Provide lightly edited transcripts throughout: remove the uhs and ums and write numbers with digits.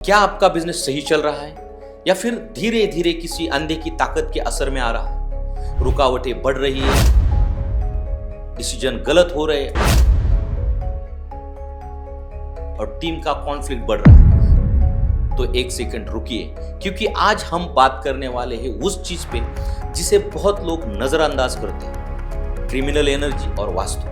क्या आपका बिजनेस सही चल रहा है या फिर धीरे धीरे किसी अंधे की ताकत के असर में आ रहा है? रुकावटें बढ़ रही है, डिसीजन गलत हो रहे हैं और टीम का कॉन्फ्लिक्ट बढ़ रहा है। तो एक सेकंड रुकिए, क्योंकि आज हम बात करने वाले हैं उस चीज पे जिसे बहुत लोग नजरअंदाज करते हैं, क्रिमिनल एनर्जी और वास्तु।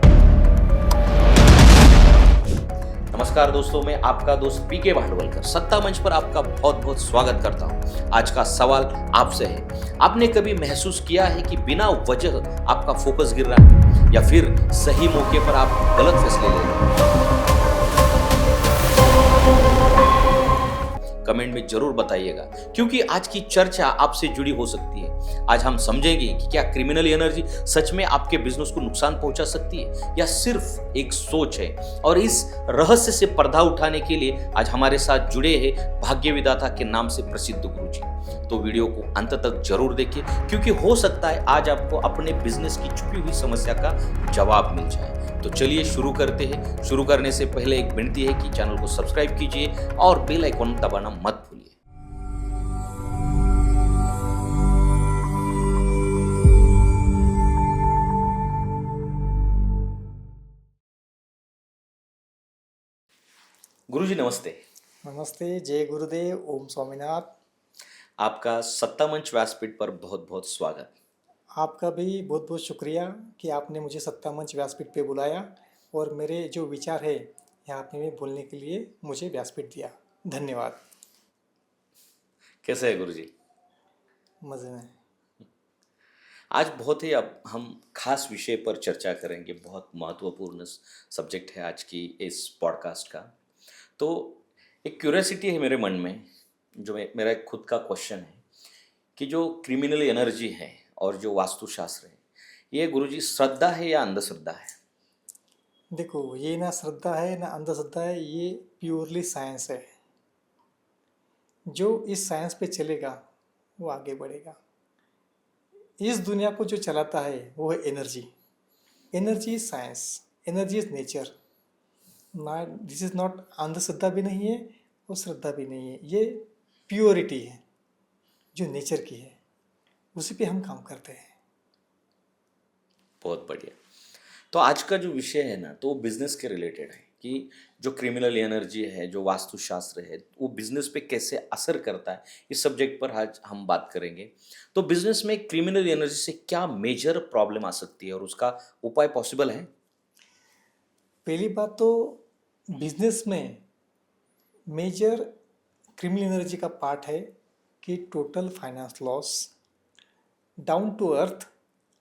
नमस्कार दोस्तों, मैं आपका दोस्त पीके भांडवलकर सत्ता मंच पर आपका बहुत बहुत स्वागत करता हूं। आज का सवाल आपसे है, आपने कभी महसूस किया है कि बिना वजह आपका फोकस गिर रहा है या फिर सही मौके पर आप गलत फैसले ले रहे हैं? कमेंट में जरूर बताइएगा, क्योंकि आज की चर्चा आपसे जुड़ी हो सकती है। आज हम समझेंगे कि क्या क्रिमिनल एनर्जी सच में आपके बिजनेस को नुकसान पहुंचा सकती है या सिर्फ एक सोच है। और इस रहस्य से पर्दा उठाने के लिए आज हमारे साथ जुड़े हैं भाग्य विधाता के नाम से प्रसिद्ध गुरुजी। तो वीडियो को अंत तक जरूर देखिए, क्योंकि हो सकता है आज आपको अपने बिजनेस की छुपी हुई समस्या का जवाब मिल जाए। तो चलिए शुरू करते हैं। शुरू करने से पहले एक विनती है कि चैनल को सब्सक्राइब कीजिए और बेल आइकन दबाना मत भूलिए। गुरुजी नमस्ते। नमस्ते, जय गुरुदेव, ओम स्वामीनाथ। आपका सत्ता मंच व्यासपीठ पर बहुत बहुत स्वागत। आपका भी बहुत बहुत शुक्रिया कि आपने मुझे सत्ता मंच व्यासपीठ पे बुलाया और मेरे जो विचार है यहाँ पे में बोलने के लिए मुझे व्यासपीठ दिया। धन्यवाद। कैसे है गुरुजी? मज़े में। आज बहुत ही अब हम खास विषय पर चर्चा करेंगे। बहुत महत्वपूर्ण सब्जेक्ट है आज की इस पॉडकास्ट का। तो एक क्यूरियोसिटी है मेरे मन में, जो मेरा एक खुद का क्वेश्चन है कि जो क्रिमिनल एनर्जी है और जो वास्तुशास्त्र है, ये गुरुजी श्रद्धा है या अंधश्रद्धा है? देखो, ये ना श्रद्धा है ना अंधश्रद्धा है, ये प्योरली साइंस है। जो इस साइंस पे चलेगा वो आगे बढ़ेगा। इस दुनिया को जो चलाता है वो है energy. Energy is science, energy is nature. ना, दिस इज नॉट, अंधश्रद्धा भी नहीं है और श्रद्धा भी नहीं है। ये प्योरिटी है जो नेचर की है, उसी पे हम काम करते हैं। बहुत बढ़िया। तो आज का जो विषय है ना, तो वो बिजनेस के रिलेटेड है कि जो क्रिमिनल एनर्जी है, जो वास्तुशास्त्र है, वो बिजनेस पे कैसे असर करता है। इस सब्जेक्ट पर आज हम बात करेंगे। तो बिजनेस में क्रिमिनल एनर्जी से क्या मेजर प्रॉब्लम आ सकती है और उसका उपाय पॉसिबल है? पहली बात तो बिजनेस में मेजर क्रिमिनल एनर्जी का पार्ट है कि total finance loss, down to earth,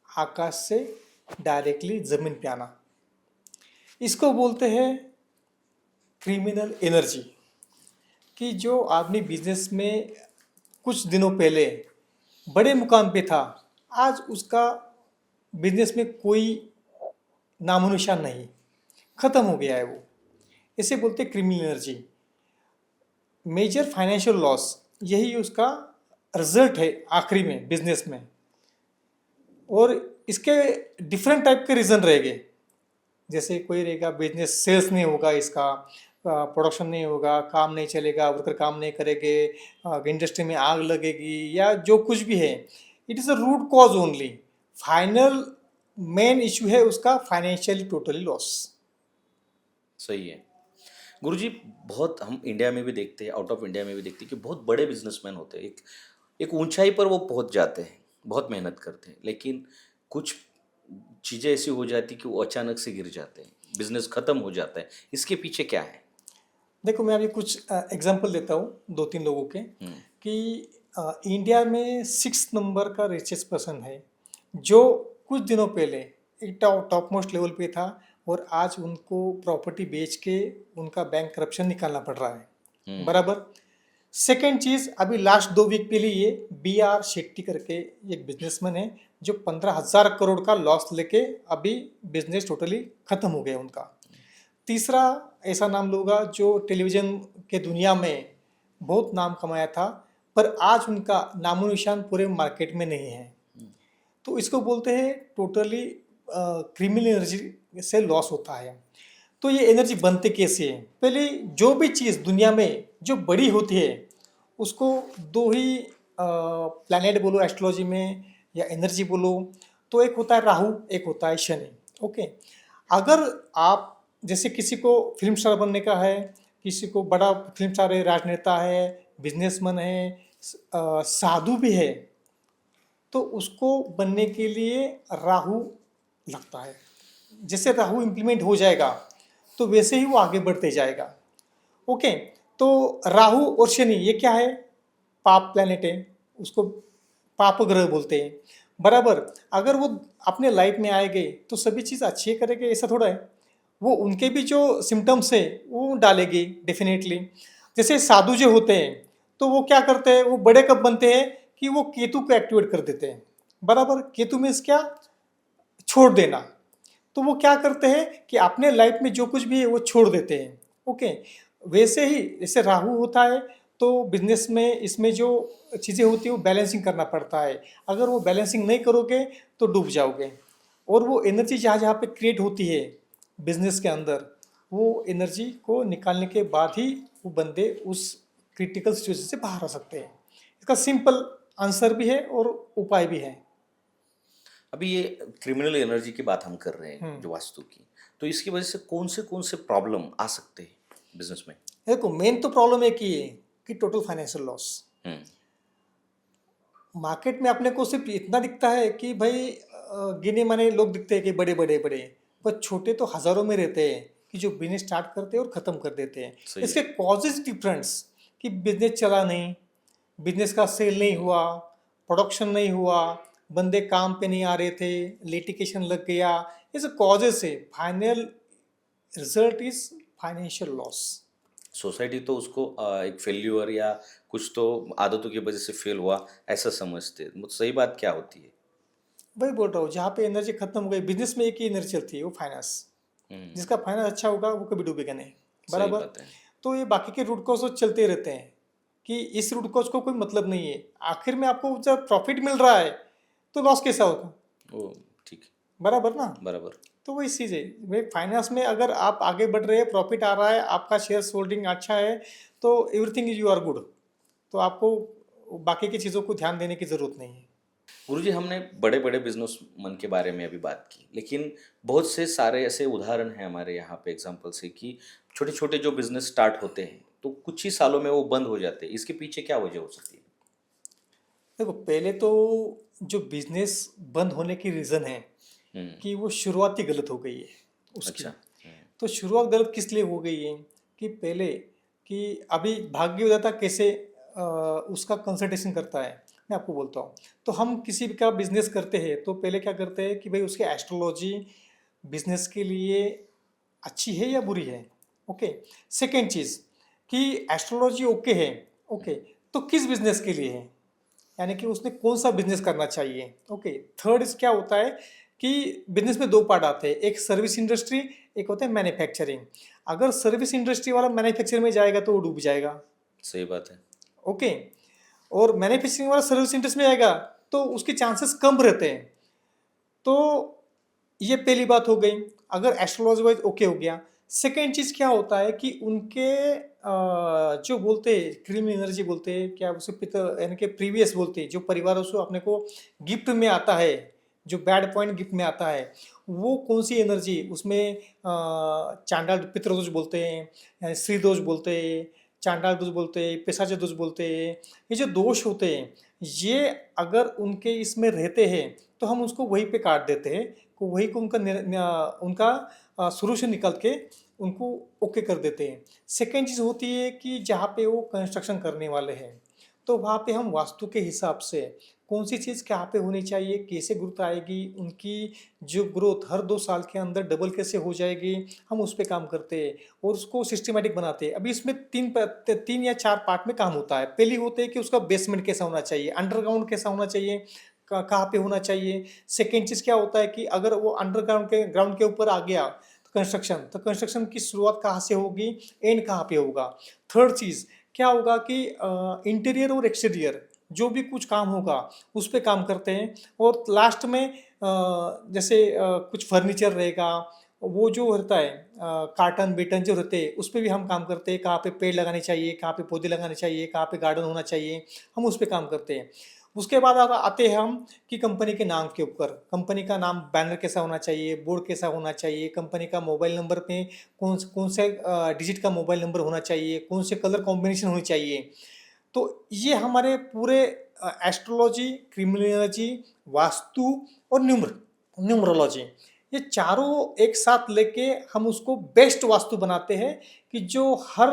आकाश से डायरेक्टली ज़मीन पे आना, इसको बोलते हैं क्रिमिनल एनर्जी। कि जो आदमी बिजनेस में कुछ दिनों पहले बड़े मुकाम पे था, आज उसका बिजनेस में कोई नामो निशान नहीं, ख़त्म हो गया है वो। इसे बोलते हैं criminal energy. Major financial loss, यही उसका रिजल्ट है आखिरी में बिजनेस में। और इसके डिफरेंट टाइप के रीज़न रहेंगे। जैसे कोई रहेगा बिजनेस सेल्स नहीं होगा, इसका प्रोडक्शन नहीं होगा, काम नहीं चलेगा, वर्कर काम नहीं करेंगे, इंडस्ट्री में आग लगेगी, या जो कुछ भी है, it is a root cause only. Final main issue है उसका फाइनेंशियली टोटली लॉस। सही है गुरुजी। बहुत हम इंडिया में भी देखते हैं, आउट ऑफ इंडिया में भी देखते हैं कि बहुत बड़े बिजनेसमैन होते हैं, एक ऊंचाई पर वो पहुंच जाते हैं, बहुत मेहनत करते हैं, लेकिन कुछ चीज़ें ऐसी हो जाती कि वो अचानक से गिर जाते हैं, बिजनेस खत्म हो जाता है। इसके पीछे क्या है? देखो, मैं अभी कुछ एग्जांपल देता हूँ दो तीन लोगों के। कि इंडिया में 6 नंबर का रिचेस्ट पर्सन है, जो कुछ दिनों पहले एक टॉप मोस्ट लेवल पे था और आज उनको प्रॉपर्टी बेच के उनका बैंक करप्शन निकालना पड़ रहा है। बराबर। सेकेंड चीज़, अभी लास्ट 2 वीक पहले ये BR शेट्टी करके एक बिजनेसमैन है, जो 15,000 करोड़ का लॉस लेके अभी बिजनेस टोटली खत्म हो गया उनका। तीसरा ऐसा नाम लूँगा जो टेलीविज़न के दुनिया में बहुत नाम कमाया था, पर आज उनका नामो निशान पूरे मार्केट में नहीं है। तो इसको बोलते हैं टोटली क्रिमिनल एनर्जी से लॉस होता है। तो ये एनर्जी बनते कैसे है? पहले जो भी चीज़ दुनिया में जो बड़ी होती है उसको दो ही प्लैनेट बोलो एस्ट्रोलॉजी में या एनर्जी बोलो, तो एक होता है राहु, एक होता है शनि। ओके, अगर आप जैसे किसी को फिल्म स्टार बनने का है, किसी को बड़ा फिल्म स्टार है, राजनेता है, बिजनेसमैन है, साधु भी है, तो उसको बनने के लिए राहु लगता है। जैसे राहु इम्प्लीमेंट हो जाएगा तो वैसे ही वो आगे बढ़ते जाएगा। ओके, तो राहु और शनि ये क्या है? पाप प्लैनेट है, उसको पाप ग्रह बोलते हैं। बराबर, अगर वो अपने लाइफ में आएंगे तो सभी चीज़ अच्छी करेंगे ऐसा थोड़ा है। वो उनके भी जो सिम्टम्स है वो डालेगी डेफिनेटली। जैसे साधु जो होते हैं तो वो क्या करते हैं, वो बड़े कब बनते हैं कि वो केतु को एक्टिवेट कर देते हैं। बराबर, केतु मीन्स क्या? छोड़ देना। तो वो क्या करते हैं कि अपने लाइफ में जो कुछ भी है वो छोड़ देते हैं। ओके, वैसे ही जैसे राहु होता है तो बिजनेस में इसमें जो चीज़ें होती है वो बैलेंसिंग करना पड़ता है। अगर वो बैलेंसिंग नहीं करोगे तो डूब जाओगे। और वो एनर्जी जहाँ जहाँ पे क्रिएट होती है बिजनेस के अंदर, वो एनर्जी को निकालने के बाद ही वो बंदे उस क्रिटिकल सिचुएशन से बाहर आ सकते हैं। इसका सिंपल आंसर भी है और उपाय भी है। अभी ये क्रिमिनल एनर्जी की बात हम कर रहे हैं जो वास्तु की, तो इसकी वजह से कौन से प्रॉब्लम आ सकते हैं बिजनेस में? देखो, मेन तो प्रॉब्लम एक ही है कि टोटल फाइनेंशियल लॉस। हम्म। मार्केट में अपने को सिर्फ इतना दिखता है कि भाई गिने माने लोग दिखते हैं कि बड़े बड़े बड़े, पर छोटे तो हजारों में रहते हैं कि जो बिजनेस स्टार्ट करते हैं और ख़त्म कर देते हैं। सही इसके कॉजेज डिफरेंस कि बिजनेस चला नहीं, बिजनेस का सेल नहीं हुआ, प्रोडक्शन नहीं हुआ, बंदे काम पे नहीं आ रहे थे, लिटिगेशन लग गया, ये सब कॉजेज है। Final result is financial loss. Society तो उसको एक फेल्यूर या कुछ तो आदतों की वजह से फेल हुआ ऐसा समझते हैं। मतलब सही बात क्या होती है? वही बोल रहा हूँ, जहाँ पे एनर्जी खत्म हो गई, बिजनेस में एक ही एनर्जी चलती है, वो फाइनेंस। जिसका फाइनेंस अच्छा होगा वो कभी डूबेगा नहीं। सही बराबर, बात है। तो ये बाकी के रूट कॉज तो चलते रहते हैं कि इस रूट कॉज को कोई मतलब नहीं है। आखिर में आपको जब प्रॉफिट मिल रहा है तो लॉस कैसा होगा? ओ ठीक है। बराबर ना? बराबर। तो वही चीज़ है भाई, फाइनेंस में अगर आप आगे बढ़ रहे हैं, प्रॉफिट आ रहा है, आपका शेयर होल्डिंग अच्छा है, तो everything is you are good. तो आपको बाकी की चीज़ों को ध्यान देने की ज़रूरत नहीं है। गुरुजी, हमने बड़े बड़े बिजनेसमैन के बारे में अभी बात की, लेकिन बहुत से सारे ऐसे उदाहरण हैं हमारे यहाँ पे एग्जाम्पल से कि छोटे छोटे जो बिजनेस स्टार्ट होते हैं तो कुछ ही सालों में वो बंद हो जाते हैं। इसके पीछे क्या वजह हो सकती है? देखो, पहले तो जो बिजनेस बंद होने की रीज़न है कि वो शुरुआत ही गलत हो गई है उसकी। अच्छा। तो शुरुआत गलत किस लिए हो गई है कि पहले कि अभी भाग्य विधाता कैसे उसका कंसल्टेशन करता है, मैं आपको बोलता हूँ। तो हम किसी भी का बिजनेस करते हैं तो पहले क्या करते हैं कि भाई उसकी एस्ट्रोलॉजी बिजनेस के लिए अच्छी है या बुरी है। ओके, सेकेंड चीज़ कि एस्ट्रोलॉजी ओके है, ओके, तो किस बिजनेस के लिए है, यानी कि उसने कौन सा बिजनेस करना चाहिए। ओके, थर्ड इज क्या होता है कि बिजनेस में दो पार्ट आते हैं, एक सर्विस इंडस्ट्री, एक होता है मैन्युफैक्चरिंग। अगर सर्विस इंडस्ट्री वाला मैन्युफैक्चरिंग में जाएगा तो वो डूब जाएगा। सही बात है। ओके, और मैन्युफैक्चरिंग वाला सर्विस इंडस्ट्री में आएगा तो उसके चांसेस कम रहते हैं। तो ये पहली बात हो गई, अगर एस्ट्रोलॉजी वाइज ओके हो गया। सेकेंड चीज़ क्या होता है कि उनके जो बोलते हैं क्रीम एनर्जी बोलते हैं, क्या उसे पितर यानी कि प्रीवियस बोलते हैं, जो परिवारों से अपने को गिफ्ट में आता है, जो बैड पॉइंट गिफ्ट में आता है, वो कौन सी एनर्जी उसमें चांडाल पितृदोष बोलते हैं, स्त्री दोष बोलते हैं, चांडाल दोष बोलते हैं, पिशाच दोष बोलते हैं। ये जो दोष होते हैं ये अगर उनके इसमें रहते हैं तो हम उसको वहीं पे काट देते हैं, को वही को उनका शुरू से निकल के उनको ओके कर देते हैं। सेकेंड चीज़ होती है कि जहाँ पे वो कंस्ट्रक्शन करने वाले हैं तो वहाँ पे हम वास्तु के हिसाब से कौन सी चीज़ कहाँ पे होनी चाहिए, कैसे ग्रोथ आएगी, उनकी जो ग्रोथ हर 2 साल के अंदर डबल कैसे हो जाएगी, हम उस पर काम करते हैं और उसको सिस्टमेटिक बनाते हैं। अभी इसमें 3 या 4 पार्ट में काम होता है। पहली होते है कि उसका बेसमेंट कैसा होना चाहिए, अंडरग्राउंड कैसा होना चाहिए, कहाँ पे होना चाहिए। सेकेंड चीज़ क्या होता है कि अगर वो ग्राउंड के ऊपर आ गया कंस्ट्रक्शन, तो कंस्ट्रक्शन की शुरुआत कहाँ से होगी, एंड कहाँ पे होगा। थर्ड चीज़ क्या होगा कि इंटीरियर और एक्सटीरियर जो भी कुछ काम होगा उस पर काम करते हैं। और लास्ट में जैसे कुछ फर्नीचर रहेगा, वो जो रहता है कार्टन बेटन जो रहते हैं उस पर भी हम काम करते हैं, कहाँ पे पेड़ लगाने चाहिए, कहाँ पे पौधे लगाने चाहिए, कहाँ पे गार्डन होना चाहिए, हम उस पर काम करते हैं। उसके बाद अब आते हैं हम कि कंपनी के नाम के ऊपर, कंपनी का नाम बैनर कैसा होना चाहिए, बोर्ड कैसा होना चाहिए, कंपनी का मोबाइल नंबर पे कौन से डिजिट का मोबाइल नंबर होना चाहिए, कौन से कलर कॉम्बिनेशन होनी चाहिए। तो ये हमारे पूरे एस्ट्रोलॉजी, क्रिमिनोलॉजी, वास्तु और न्यूमरोलॉजी, ये चारों एक साथ लेके हम उसको बेस्ट वास्तु बनाते हैं कि जो हर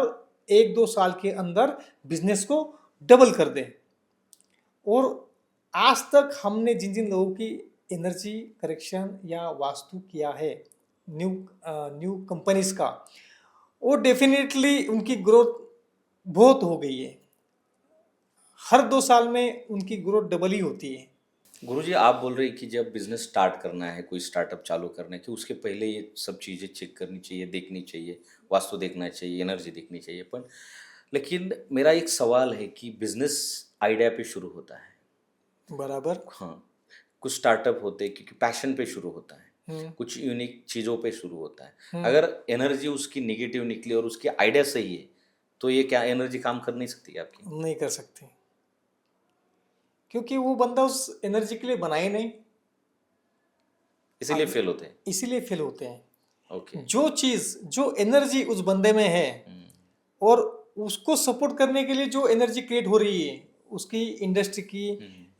1-2 साल के अंदर बिजनेस को डबल कर दे। और आज तक हमने जिन जिन लोगों की एनर्जी करेक्शन या वास्तु किया है न्यू कंपनीज का, वो डेफिनेटली उनकी ग्रोथ बहुत हो गई है। हर 2 साल में उनकी ग्रोथ डबल ही होती है। गुरुजी, आप बोल रहे हैं कि जब बिजनेस स्टार्ट करना है, कोई स्टार्टअप चालू करना है, कि उसके पहले ये सब चीज़ें चेक करनी चाहिए, देखनी चाहिए, वास्तु देखना चाहिए, एनर्जी देखनी चाहिए। पर लेकिन मेरा एक सवाल है कि बिजनेस आइडिया पे शुरू होता है। बराबर। हाँ, कुछ स्टार्टअप होते हैं क्योंकि पैशन पे शुरू होता है, हम्म। कुछ यूनिक चीज़ों पे शुरू होता है। हम्म। अगर एनर्जी उसकी निगेटिव निकली और उसकी आइडिया सही है, तो ये क्या एनर्जी काम कर नहीं सकती आपकी? नहीं कर सकती, क्योंकि वो बंदा उस एनर्जी के लिए बना ही नहीं, इसीलिए फेल होते हैं। इसीलिए फेल होते हैं। ओके। जो चीज, जो एनर्जी उस बंदे में है और उसको सपोर्ट करने के लिए जो एनर्जी क्रिएट हो रही है उसकी इंडस्ट्री की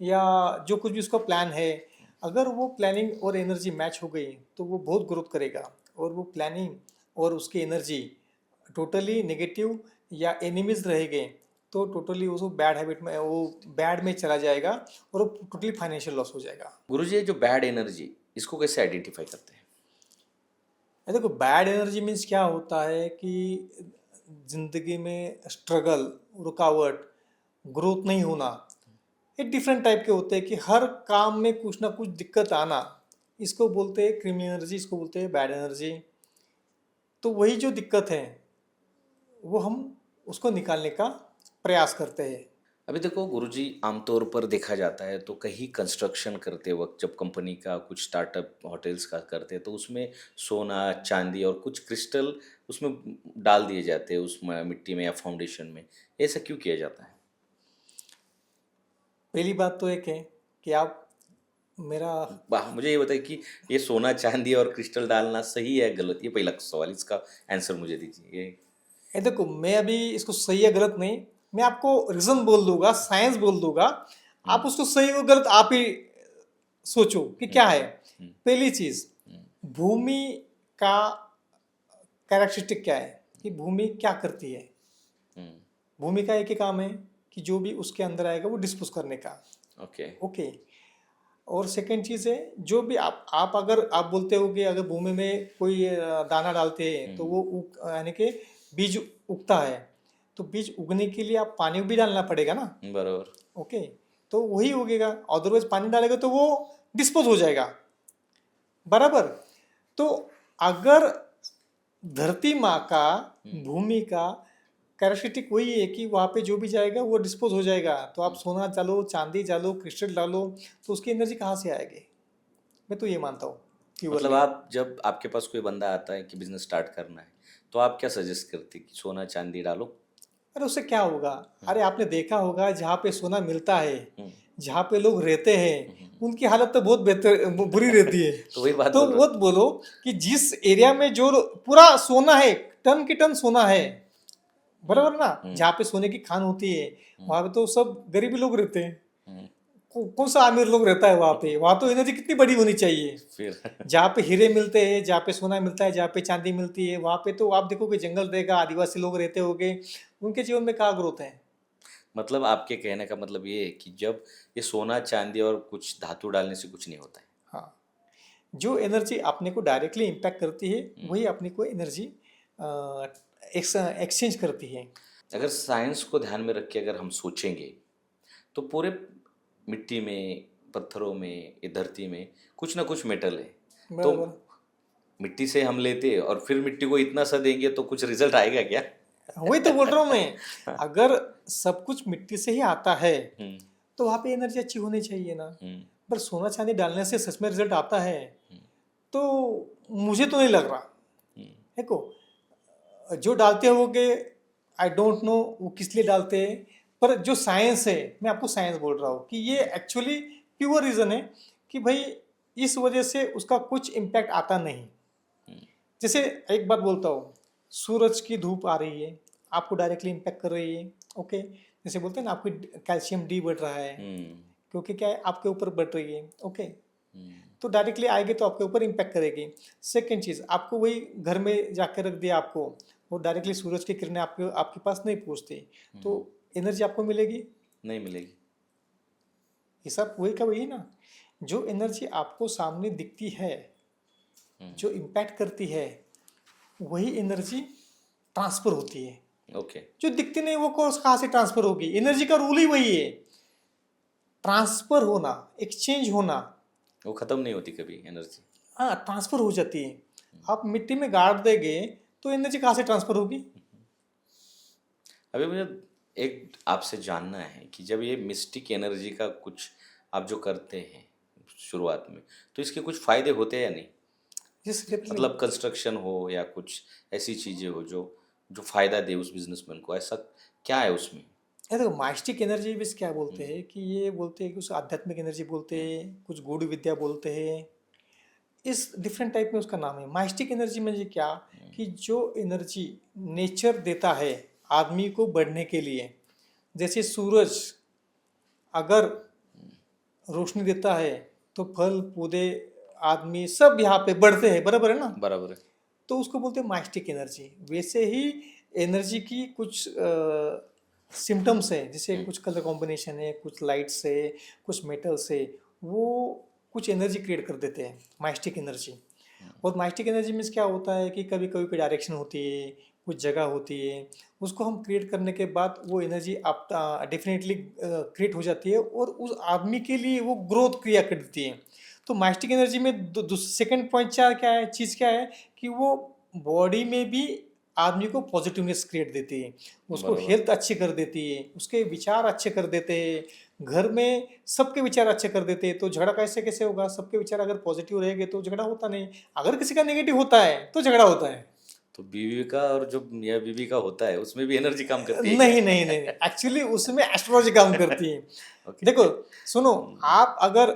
या जो कुछ भी उसका प्लान है, अगर वो प्लानिंग और एनर्जी मैच हो गई तो वो बहुत ग्रोथ करेगा। और वो प्लानिंग और उसकी एनर्जी टोटली नेगेटिव या एनिमीज रह गए तो टोटली उसको बैड हैबिट में, वो बैड में चला जाएगा और वो टोटली फाइनेंशियल लॉस हो जाएगा। गुरुजी, ये जो बैड एनर्जी, इसको कैसे आइडेंटिफाई करते हैं? देखो, बैड एनर्जी मीन्स क्या होता है कि जिंदगी में स्ट्रगल, रुकावट, ग्रोथ नहीं होना, ये डिफरेंट टाइप के होते हैं कि हर काम में कुछ ना कुछ दिक्कत आना, इसको बोलते हैं क्रिमी एनर्जी, इसको बोलते हैं बैड एनर्जी। तो वही जो दिक्कत है वो हम उसको निकालने का प्रयास करते हैं। अभी देखो गुरुजी, आमतौर पर देखा जाता है तो कहीं कंस्ट्रक्शन करते वक्त, जब कंपनी का कुछ स्टार्टअप होटल्स का करते हैं, तो उसमें सोना, चांदी और कुछ क्रिस्टल उसमें डाल दिए जाते हैं, उस मिट्टी में या फाउंडेशन में। ऐसा क्यों किया जाता है? पहली बात तो एक है कि आप मेरा मुझे ये बताइए कि ये सोना, चांदी और क्रिस्टल डालना सही है गलत? ये पहला सवाल, इसका आंसर मुझे दीजिए। ये देखो, मैं अभी इसको सही या गलत नहीं, मैं आपको रीजन बोल दूंगा, साइंस बोल दूंगा, आप उसको सही और गलत आप ही सोचो कि क्या है। पहली चीज, भूमि का कैरेक्टरिस्टिक क्या है कि भूमि क्या करती है। भूमि का एक ही काम है कि जो भी उसके अंदर आएगा वो डिस्पोज करने का। ओके। ओके। और सेकंड चीज़ है, जो भी आप अगर आप बोलते हो कि अगर भूमि में कोई दाना डालते हैं तो वो यानी कि बीज उगता है, तो बीज उगने के लिए आप पानी भी डालना पड़ेगा ना। बराबर। ओके। तो वही उगेगा, अदरवाइज पानी डालेगा तो वो डिस्पोज हो जाएगा। बराबर। तो अगर धरती माँ का, भूमि का कैरेक्टरिस्टिक वही है कि वहाँ पे जो भी जाएगा वो डिस्पोज हो जाएगा। तो आप सोना डालो, चांदी डालो, क्रिस्टल डालो, तो उसकी एनर्जी कहाँ से आएगी? मैं तो ये मानता हूँ। मतलब आप, जब आपके पास कोई बंदा आता है कि बिजनेस स्टार्ट करना है, तो आप क्या सजेस्ट करते हैं कि सोना चांदी डालो? अरे उससे क्या होगा? अरे आपने देखा होगा जहाँ पे सोना मिलता है, जहाँ पे लोग रहते हैं, उनकी हालत तो बहुत बेहतर, बुरी रहती है। तो वही बात तो वो बोलो कि जिस एरिया में जो पूरा सोना है, टन की टन सोना है, बराबर ना, जहाँ पे सोने की खान होती है वहां पे तो सब गरीबी लोग रहते हैं। कौन सा अमीर लोग रहता है वहां पे? वहां तो एनर्जी कितनी बड़ी होनी चाहिए। फिर जहाँ पे हीरे मिलते हैं, जहाँ पे सोना मिलता है, जहाँ पे चांदी मिलती है, वहां पे तो आप देखोगे जंगल रहेगा, आदिवासी लोग रहते होंगे, उनके जीवन में क्या ग्रोथ है? मतलब आपके कहने का मतलब ये है कि जब ये सोना चांदी और कुछ धातु डालने से कुछ नहीं होता है। हाँ, जो एनर्जी अपने को डायरेक्टली इम्पैक्ट करती है वही अपने को एनर्जी एक्सचेंज करती है। अगर साइंस को ध्यान में रख के अगर हम सोचेंगे तो पूरे मिट्टी में, पत्थरों में, ये धरती में कुछ ना कुछ मेटल है। तो मिट्टी से हम लेते हैं और फिर मिट्टी को इतना सा देंगे तो कुछ रिजल्ट आएगा क्या? वही तो बोल रहा हूँ मैं। अगर सब कुछ मिट्टी से ही आता है तो वहाँ पे एनर्जी अच्छी होनी चाहिए ना। पर सोना चांदी डालने से सच में रिजल्ट आता है तो मुझे तो नहीं लग रहा। हम्म, देखो, जो डालते होगे, आई डोंट नो वो किस लिए डालते हैं, पर जो साइंस है, मैं आपको साइंस बोल रहा हूँ कि ये एक्चुअली प्योर रीज़न है कि भाई इस वजह से उसका कुछ इम्पैक्ट आता नहीं। जैसे एक बात बोलता हूँ, सूरज की धूप आ रही है, आपको डायरेक्टली इम्पैक्ट कर रही है, ओके। जैसे बोलते हैं ना, आपकी कैल्शियम डी बढ़ रहा है, हम्म, क्योंकि क्या है, आपके ऊपर बढ़ रही है, ओके। हम्म, तो डायरेक्टली आएगी तो आपके ऊपर इम्पैक्ट करेगी। सेकेंड चीज़, आपको वही घर में जाकर रख दिया आपको, वो डायरेक्टली सूरज की किरणें आपके पास नहीं पहुँचती, तो एनर्जी आपको मिलेगी। नहीं मिलेगी। ये सब वही का वही ना, जो एनर्जी आपको सामने दिखती है, जो इम्पैक्ट करती है, वही एनर्जी ट्रांसफर होती है। ओके। जो दिखती नहीं वो कहाँ से ट्रांसफर होगी? एनर्जी का रूल ही वही है, ट्रांसफर होना, एक्सचेंज होना। वो खत्म नहीं होती कभी एनर्जी। हाँ, ट्रांसफर हो जाती है। आप मिट्टी में गाड़ देंगे तो एनर्जी कहाँ से ट्रांसफर होगी? अभी मुझे एक आपसे जानना है कि जब ये मिस्टिक एनर्जी का कुछ आप जो करते हैं शुरुआत में, तो इसके कुछ फायदे होते हैं या नहीं? जिस मतलब कंस्ट्रक्शन हो या कुछ ऐसी चीजें हो जो जो फायदा दे उस बिजनेसमैन को, ऐसा क्या है उसमें? ये देखो, माइस्टिक एनर्जी भी क्या बोलते हैं कि ये बोलते हैं कि उसे आध्यात्मिक एनर्जी बोलते हैं, कुछ गूढ़ विद्या बोलते हैं। इस डिफरेंट टाइप में उसका नाम है। माइस्टिक एनर्जी में ये क्या, कि जो एनर्जी नेचर देता है आदमी को बढ़ने के लिए, जैसे सूरज अगर रोशनी देता है तो फल पौधे आदमी सब यहाँ पे बढ़ते हैं, बराबर है ना? बराबर है। तो उसको बोलते हैं माइस्टिक एनर्जी। वैसे ही एनर्जी की कुछ सिम्टम्स हैं, जैसे कुछ कलर कॉम्बिनेशन है, कुछ लाइट से, कुछ मेटल से, वो कुछ एनर्जी क्रिएट कर देते हैं, माइस्टिक एनर्जी। और माइस्टिक एनर्जी में क्या होता है कि कभी कभी कोई डायरेक्शन होती है, कुछ जगह होती है, उसको हम क्रिएट करने के बाद वो एनर्जी आप डेफिनेटली क्रिएट हो जाती है और उस आदमी के लिए वो ग्रोथ क्रिया कर देती है। तो माइस्टिक एनर्जी में सेकंड पॉइंट क्या है, चीज़ क्या है कि वो बॉडी में भी आदमी को पॉजिटिवनेस क्रिएट देती है, उसको बराबर। हेल्थ अच्छी कर देती है, उसके विचार अच्छे कर देते हैं, घर में सबके विचार अच्छे कर देते हैं। तो झगड़ा कैसे कैसे होगा? सबके विचार अगर पॉजिटिव रहेंगे तो झगड़ा होता नहीं, अगर किसी का नेगेटिव होता है तो झगड़ा होता है। तो बीवी का और जो मियाँ बीवी का होता है उसमें भी एनर्जी काम करती है नहीं नहीं नहीं, एक्चुअली उसमें एस्ट्रोलॉजी काम करती है। ओके। देखो सुनो, आप अगर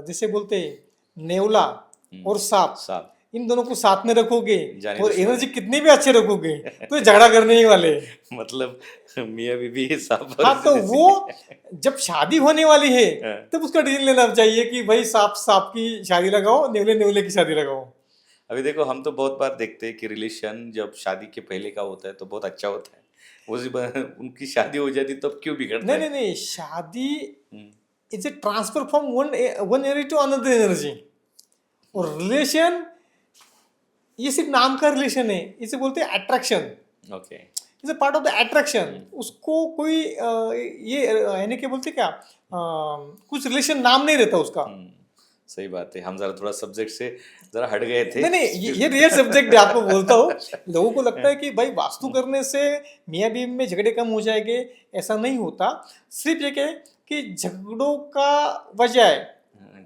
जैसे बोलते हैं नेवला और सांप, साहब इन दोनों को साथ में रखोगे जाने और दुश्मन एनर्जी कितनी भी अच्छे रखोगे तो ये झगड़ा करने ही वाले हैं। मतलब मियाँ बीवी साहब और हाँ, तो जैसे- वो जब शादी होने वाली है हाँ। तब उसका डिसीजन लेना चाहिए कि भाई सांप सांप की शादी लगाओ, नेवले नेवले की शादी लगाओ। अभी देखो, हम तो बहुत बार देखते हैं कि रिलेशन जब शादी के पहले का होता है तो बहुत अच्छा होता है, उनकी शादी हो जाती तब क्यों बिगड़ता नहीं है? नहीं नहीं, शादी hmm, is a transfer from one energy to another energy. और रिलेशन ये सिर्फ नाम का रिलेशन है, इसे बोलते हैं attraction. Okay. Is a part of the attraction. उसको कोई ये यानी क्या बोलते क्या, कुछ रिलेशन नाम नहीं रहता उसका। सही बात है, हम जरा थोड़ा सब्जेक्ट से जरा हट गए थे। नहीं नहीं, ये रियल सब्जेक्ट है, आपको बोलता हूँ। लोगों को लगता है कि भाई वास्तु करने से मियाँ बीवी में झगड़े कम हो जाएंगे, ऐसा नहीं होता। सिर्फ ये क्या है कि झगड़ों का वजह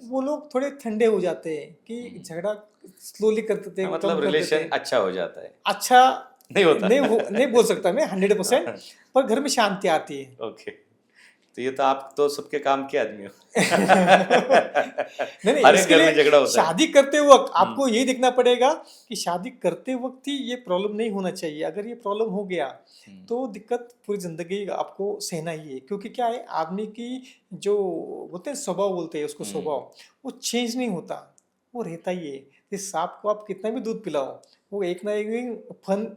वो लोग थोड़े ठंडे हो जाते हैं कि झगड़ा स्लोली कर देते हैं, मतलब कम कर देते रिलेशन हैं। अच्छा हो जाता है। अच्छा नहीं होता। नहीं बोल सकता मैं 100%, पर घर में शांति आती है। ओके। तो ये तो आप तो सबके काम के आदमी हो। नहीं हर एक इसके घर में लिए झगड़ा होता है। शादी करते वक्त आपको ये देखना पड़ेगा कि शादी करते वक्त ही ये प्रॉब्लम नहीं होना चाहिए। अगर ये प्रॉब्लम हो गया तो दिक्कत पूरी जिंदगी आपको सहना ही है। क्योंकि क्या है, आदमी की जो बोलते हैं स्वभाव, बोलते हैं उसको स्वभाव, वो चेंज नहीं होता, वो रहता ही है। इस सांप को आप कितना भी दूध पिलाओ, वो एक ना एक दिन फन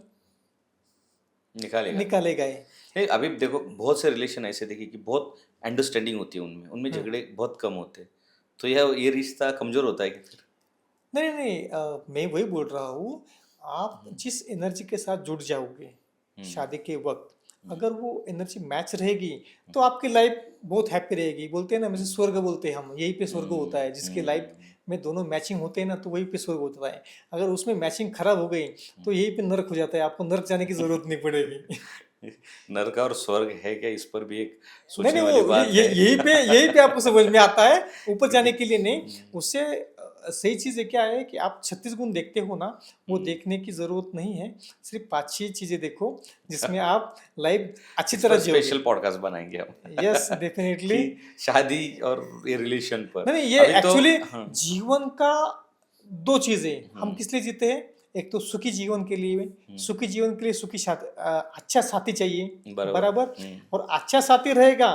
निकालेगा। निकालेगा ही। नहीं, अभी देखो बहुत से रिलेशन ऐसे देखिए कि बहुत अंडरस्टैंडिंग होती है उनमें, उनमें झगड़े बहुत कम होते हैं, तो यह ये रिश्ता कमजोर होता है कि फिर? नहीं नहीं नहीं, मैं वही बोल रहा हूँ, आप जिस एनर्जी के साथ जुड़ जाओगे शादी के वक्त, अगर वो एनर्जी मैच रहेगी तो आपकी लाइफ बहुत हैप्पी रहेगी। बोलते हैं ना, जैसे स्वर्ग बोलते हैं हम, यही पे स्वर्ग होता है। जिसके लाइफ में दोनों मैचिंग होते हैं ना, तो वही पे स्वर्ग होता है। अगर उसमें मैचिंग खराब हो गई तो यही पे नर्क हो जाता है, आपको नर्क जाने की जरूरत नहीं पड़ेगी। नरक और स्वर्ग है क्या, इस पर भी एक नहीं सोचने नहीं, वाली वो बात है। यही पे आपको समझ में आता है, ऊपर जाने के लिए नहीं। उससे सही चीज़ है क्या है कि आप 36 गुण देखते हो ना, वो देखने की ज़रूरत नहीं है। सिर्फ 5-6 चीज़ें देखो जिसमें आप लाइफ अच्छी इस तरह पर जियोगे। स्पेशल पॉडकास्ट बनाएंगे हम यस, डेफिनेटली। कि शादी और ये रिलेशन पर नहीं, नहीं, ये अभी तो एक्चुअली हाँ जीवन का 2 चीज़ें हम हम्म, किस लिए जीते हैं? एक तो सुखी जीवन के लिए, हम्म, सुखी जीवन के लिए अच्छा साथी चाहिए, बराबर बराबर? और अच्छा साथी रहेगा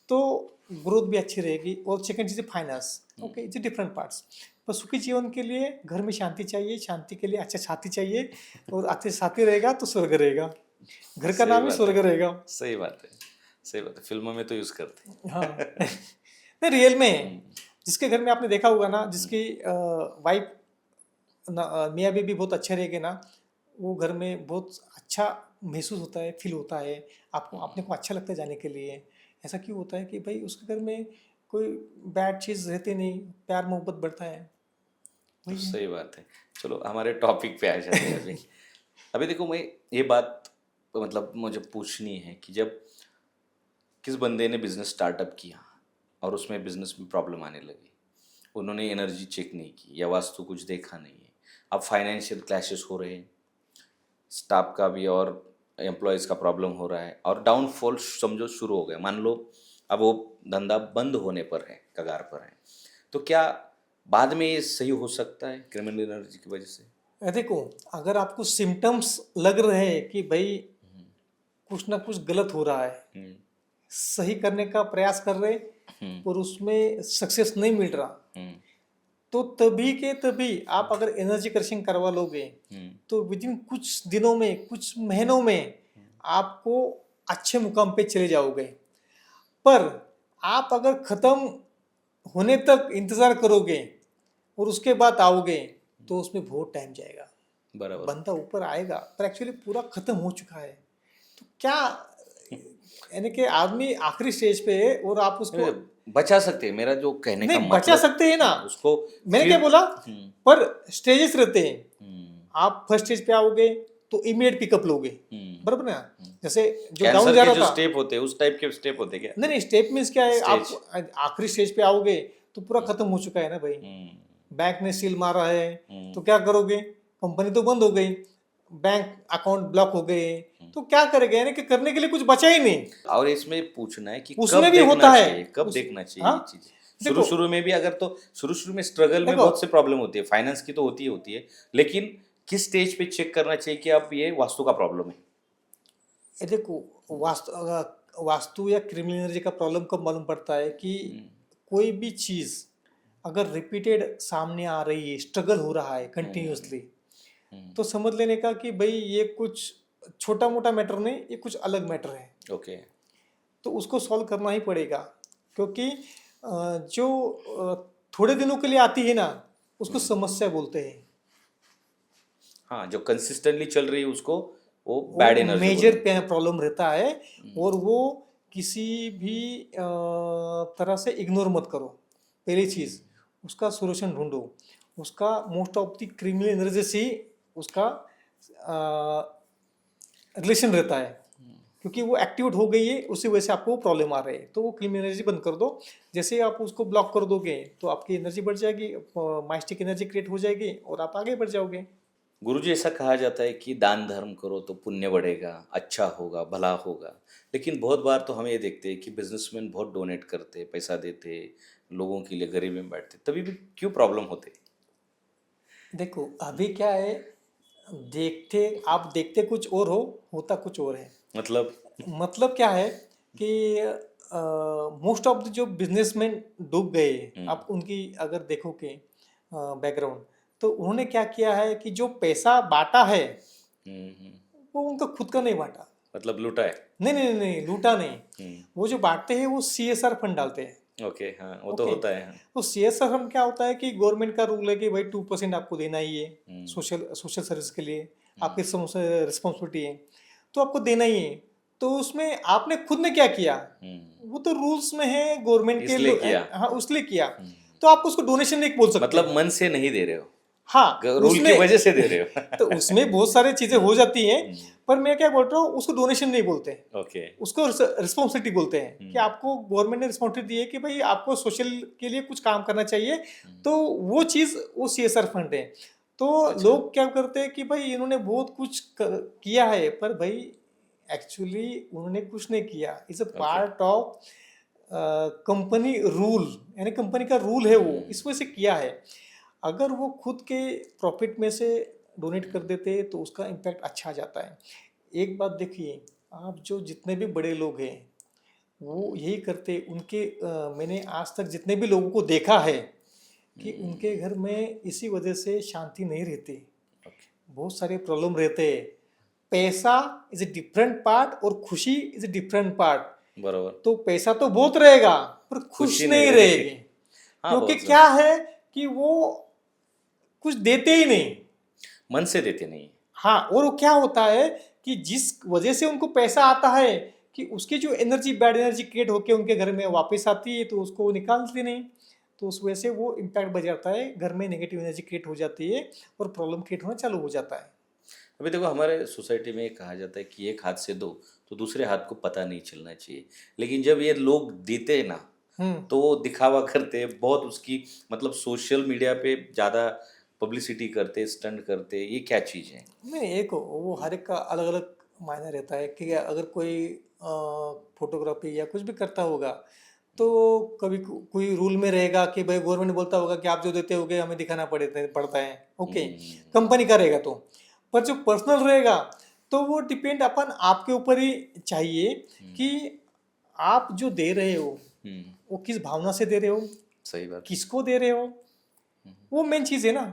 तो ग्रोथ भी अच्छी रहेगी। और सेकंड चीज़ है finance. Okay, it's different parts. पर सुखी जीवन के लिए घर में शांति चाहिए, शांति के लिए अच्छा साथी चाहिए, और अच्छे साथी रहेगा तो स्वर्ग रहेगा। घर का सही नाम ही बात स्वर्ग है, रहेगा। सही बात है, सही बात है, फिल्मों में तो यूज करते हैं हाँ। नहीं, रियल में है। जिसके घर में आपने देखा होगा ना, जिसकी वाइफ मियाँ बीवी बहुत अच्छे रहेंगे ना, वो घर में बहुत अच्छा महसूस होता है, फील होता है, आपको अपने को अच्छा लगता है जाने के लिए। ऐसा क्यों होता है कि भाई उसके घर में कोई बैड चीज़ रहती नहीं, प्यार मोहब्बत बढ़ता है। वही है। सही बात है। चलो हमारे टॉपिक पे आ जाते हैं अभी। अभी देखो मैं ये बात मतलब मुझे पूछनी है कि जब किस बंदे ने बिजनेस स्टार्टअप किया और उसमें बिजनेस में प्रॉब्लम आने लगी, उन्होंने एनर्जी चेक नहीं की या वास्तु कुछ देखा नहीं है, अब फाइनेंशियल क्लैशेस हो रहे हैं, स्टाफ का भी और एम्प्लॉयज़ का प्रॉब्लम हो रहा है और डाउनफॉल समझो शुरू हो गया। मान लो अब वो धंधा बंद होने पर है, कगार पर है, तो क्या बाद में ये सही हो सकता है क्रिमिनल एनर्जी की वजह से? देखो, अगर आपको सिम्टम्स लग रहे हैं कि भाई कुछ ना कुछ गलत हो रहा है, हम्म, सही करने का प्रयास कर रहे हम्म, और उसमें सक्सेस नहीं मिल रहा, हम्म, तो तभी के तभी आप अगर एनर्जी क्रशिंग करवा लोगे हम्म, तो विद इन कुछ दिनों में, कुछ महीनों में आपको अच्छे मुकाम पे चले जाओगे। पर आप अगर खत्म होने तक इंतजार करोगे और उसके बाद आओगे तो उसमें बहुत टाइम जाएगा। बराबर। बंदा ऊपर आएगा पर एक्चुअली पूरा खत्म हो चुका है। तो क्या, यानी कि आदमी आखिरी स्टेज पे है और आप उसको बचा सकते हैं, मेरा जो कहने का नहीं बचा मतलब सकते हैं ना। उसको मैंने क्या फिर बोला, हम्म, पर स्टेजेस रहते हैं। हम्म, आप फर्स्ट स्टेज पे आओगे तो इमीडिएट पिकअप लोगे, हम्म। बराबर ना? जैसे जो डाउन कैंसर जा के रहा जो था, स्टेप होते हैं उस टाइप के स्टेप होते हैं क्या? नहीं नहीं, स्टेप मीन्स क्या है, आप स्टेज। आखिरी स्टेज पे आओगे तो पूरा खत्म हो चुका है ना भाई। बैंक ने सील मारा है तो क्या करोगे? कंपनी तो बंद हो गई, बैंक अकाउंट ब्लॉक हो गए, तो क्या करेंगे? यानी कि करने के लिए कुछ बचा ही नहीं। और इसमें पूछना है कि उसमें कब भी होता देखना है चाहिए, कब उस, देखना चाहिए हाँ ये चीज? शुरू देखो, शुरू में भी अगर तो शुरू शुरू में स्ट्रगल में देखो बहुत से प्रॉब्लम होती है, फाइनेंस की तो होती है, लेकिन किस स्टेज पे चेक करना चाहिए कि अब ये वास्तु का प्रॉब्लम है? ये देखो, वास्तु या क्रिमिनल एनर्जी का प्रॉब्लम कब मालूम पड़ता है कि कोई भी चीज अगर रिपीटेड सामने आ रही है, स्ट्रगल हो रहा है कंटिन्यूअसली, तो समझ लेने का कि भाई ये कुछ छोटा मोटा मैटर नहीं, ये कुछ अलग मैटर है। ओके। तो उसको सॉल्व करना ही पड़ेगा, क्योंकि जो थोड़े दिनों के लिए आती है ना, उसको समस्या बोलते हैं। हाँ, जो कंसिस्टेंटली चल रही है उसको वो बैड एनर्जी मेजर प्रॉब्लम रहता है, और वो किसी भी तरह से इग्नोर मत करो। पहली चीज, उसका सोल्यूशन ढूंढो। उसका most of the criminal energy से उसका रिलेशन रहता है, क्योंकि वो एक्टिवेट हो गई है, उसी वजह से आपको प्रॉब्लम आ रही है। तो वो क्रिमिनल एनर्जी बंद कर दो। जैसे ही आप उसको ब्लॉक कर दोगे तो आपकी एनर्जी बढ़ जाएगी, माइस्टिक एनर्जी क्रिएट हो जाएगी और आप आगे बढ़ जाओगे। गुरुजी, ऐसा कहा जाता है कि दान धर्म करो तो पुण्य बढ़ेगा, अच्छा होगा, भला होगा, लेकिन बहुत बार तो हम ये देखते हैं कि बिजनेसमैन बहुत डोनेट करते, पैसा देते, लोगों के लिए गरीबी में बैठते, तभी भी क्यों प्रॉब्लम होते? देखो अभी क्या है, आप देखते कुछ और हो, होता कुछ और है। मतलब क्या है कि मोस्ट ऑफ द जो बिजनेसमैन डूब गए, आप उनकी अगर देखोगे बैकग्राउंड, तो उन्होंने क्या किया है कि जो पैसा बांटा है वो उनका खुद का नहीं बांटा। मतलब लूटा है? नहीं नहीं नहीं, लूटा नहीं। वो जो बांटते हैं वो CSR फंड डालते हैं। ओके, हाँ वो तो ओके, होता है। हाँ। तो CSR फंड क्या होता है कि गवर्नमेंट का रूल है कि भाई 2% आपको देना ही है, सोशल सर्विस के लिए आपकी रिस्पॉन्सिबिलिटी है, तो आपको देना ही है। तो उसमें आपने खुद ने क्या किया, वो तो रूल्स में है गवर्नमेंट के इसलिए किया। हाँ, उसलिए किया। तो आप उसको डोनेशन नहीं बोल सकते। मतलब मन से नहीं दे रहे हो? हाँ, रूल की उसमें वजह से दे रहे हो। तो उसमें बहुत सारी चीजें हो जाती हैं, हम्म, पर मैं क्या बोल रहा हूँ, उसको डोनेशन नहीं बोलते, ओके। उसको रिस्पॉन्सिबिलिटी बोलते हैं कि हम्म, आपको गवर्नमेंट ने रिस्पॉन्सिबिलिटी दी है कि भाई आपको सोशल के लिए कुछ काम करना चाहिए, हम्म, तो वो चीज़ वो CSR फंड है। तो अच्छा, लोग क्या करते हैं कि भाई इन्होंने बहुत कुछ किया है, पर भाई एक्चुअली उन्होंने कुछ नहीं किया, it's a okay. Part of company rule, यानी कंपनी का रूल है, वो इस वजह से किया है। अगर वो खुद के प्रॉफिट में से डोनेट कर देते तो उसका इम्पैक्ट अच्छा आ जाता है। एक बात देखिए, आप जो जितने भी बड़े लोग हैं वो यही करते, उनके मैंने आज तक जितने भी लोगों को देखा है कि उनके घर में इसी वजह से शांति नहीं रहती, ओके, बहुत सारे प्रॉब्लम रहते हैं। पैसा इज ए डिफरेंट पार्ट और खुशी इज ए डिफरेंट पार्ट। बराबर। तो पैसा तो बहुत रहेगा पर खुश खुशी नहीं नहीं रहेगी। रहेगी, हाँ, क्योंकि बहुत क्या है कि वो कुछ देते ही नहीं। मन से देते नहीं। हाँ, और वो क्या होता है कि जिस वजह से उनको पैसा आता है कि उसकी जो एनर्जी, बैड एनर्जी क्रिएट होके उनके घर में वापस आती है, तो उसको वो निकालते नहीं, तो उस वजह से वो इम्पैक्ट बढ़ जाता है, घर में नेगेटिव एनर्जी क्रिएट हो जाती है और प्रॉब्लम क्रिएट होना चालू हो जाता है। अभी देखो, हमारे सोसाइटी में एक कहा जाता है कि एक हाथ से दो तो दूसरे हाथ को पता नहीं चलना चाहिए। लेकिन जब ये लोग देते हैं ना, हम्म। तो वो दिखावा करते हैं बहुत, उसकी मतलब सोशल मीडिया पे ज़्यादा पब्लिसिटी करते, स्टंट करते। ये क्या चीज़ है? नहीं, एक वो हर एक का अलग अलग मायने रहता है कि अगर कोई फोटोग्राफी या कुछ भी करता होगा तो कभी कोई रूल में रहेगा कि भाई गवर्नमेंट बोलता होगा कि आप जो देते होगे हमें दिखाना पड़ता है, ओके, कंपनी का रहेगा तो। पर जो पर्सनल रहेगा तो वो डिपेंड अपन आपके ऊपर ही चाहिए कि आप जो दे रहे हो हम्म, वो किस भावना से दे रहे हो, सही बात। किसको दे रहे हो, वो मेन चीज है ना,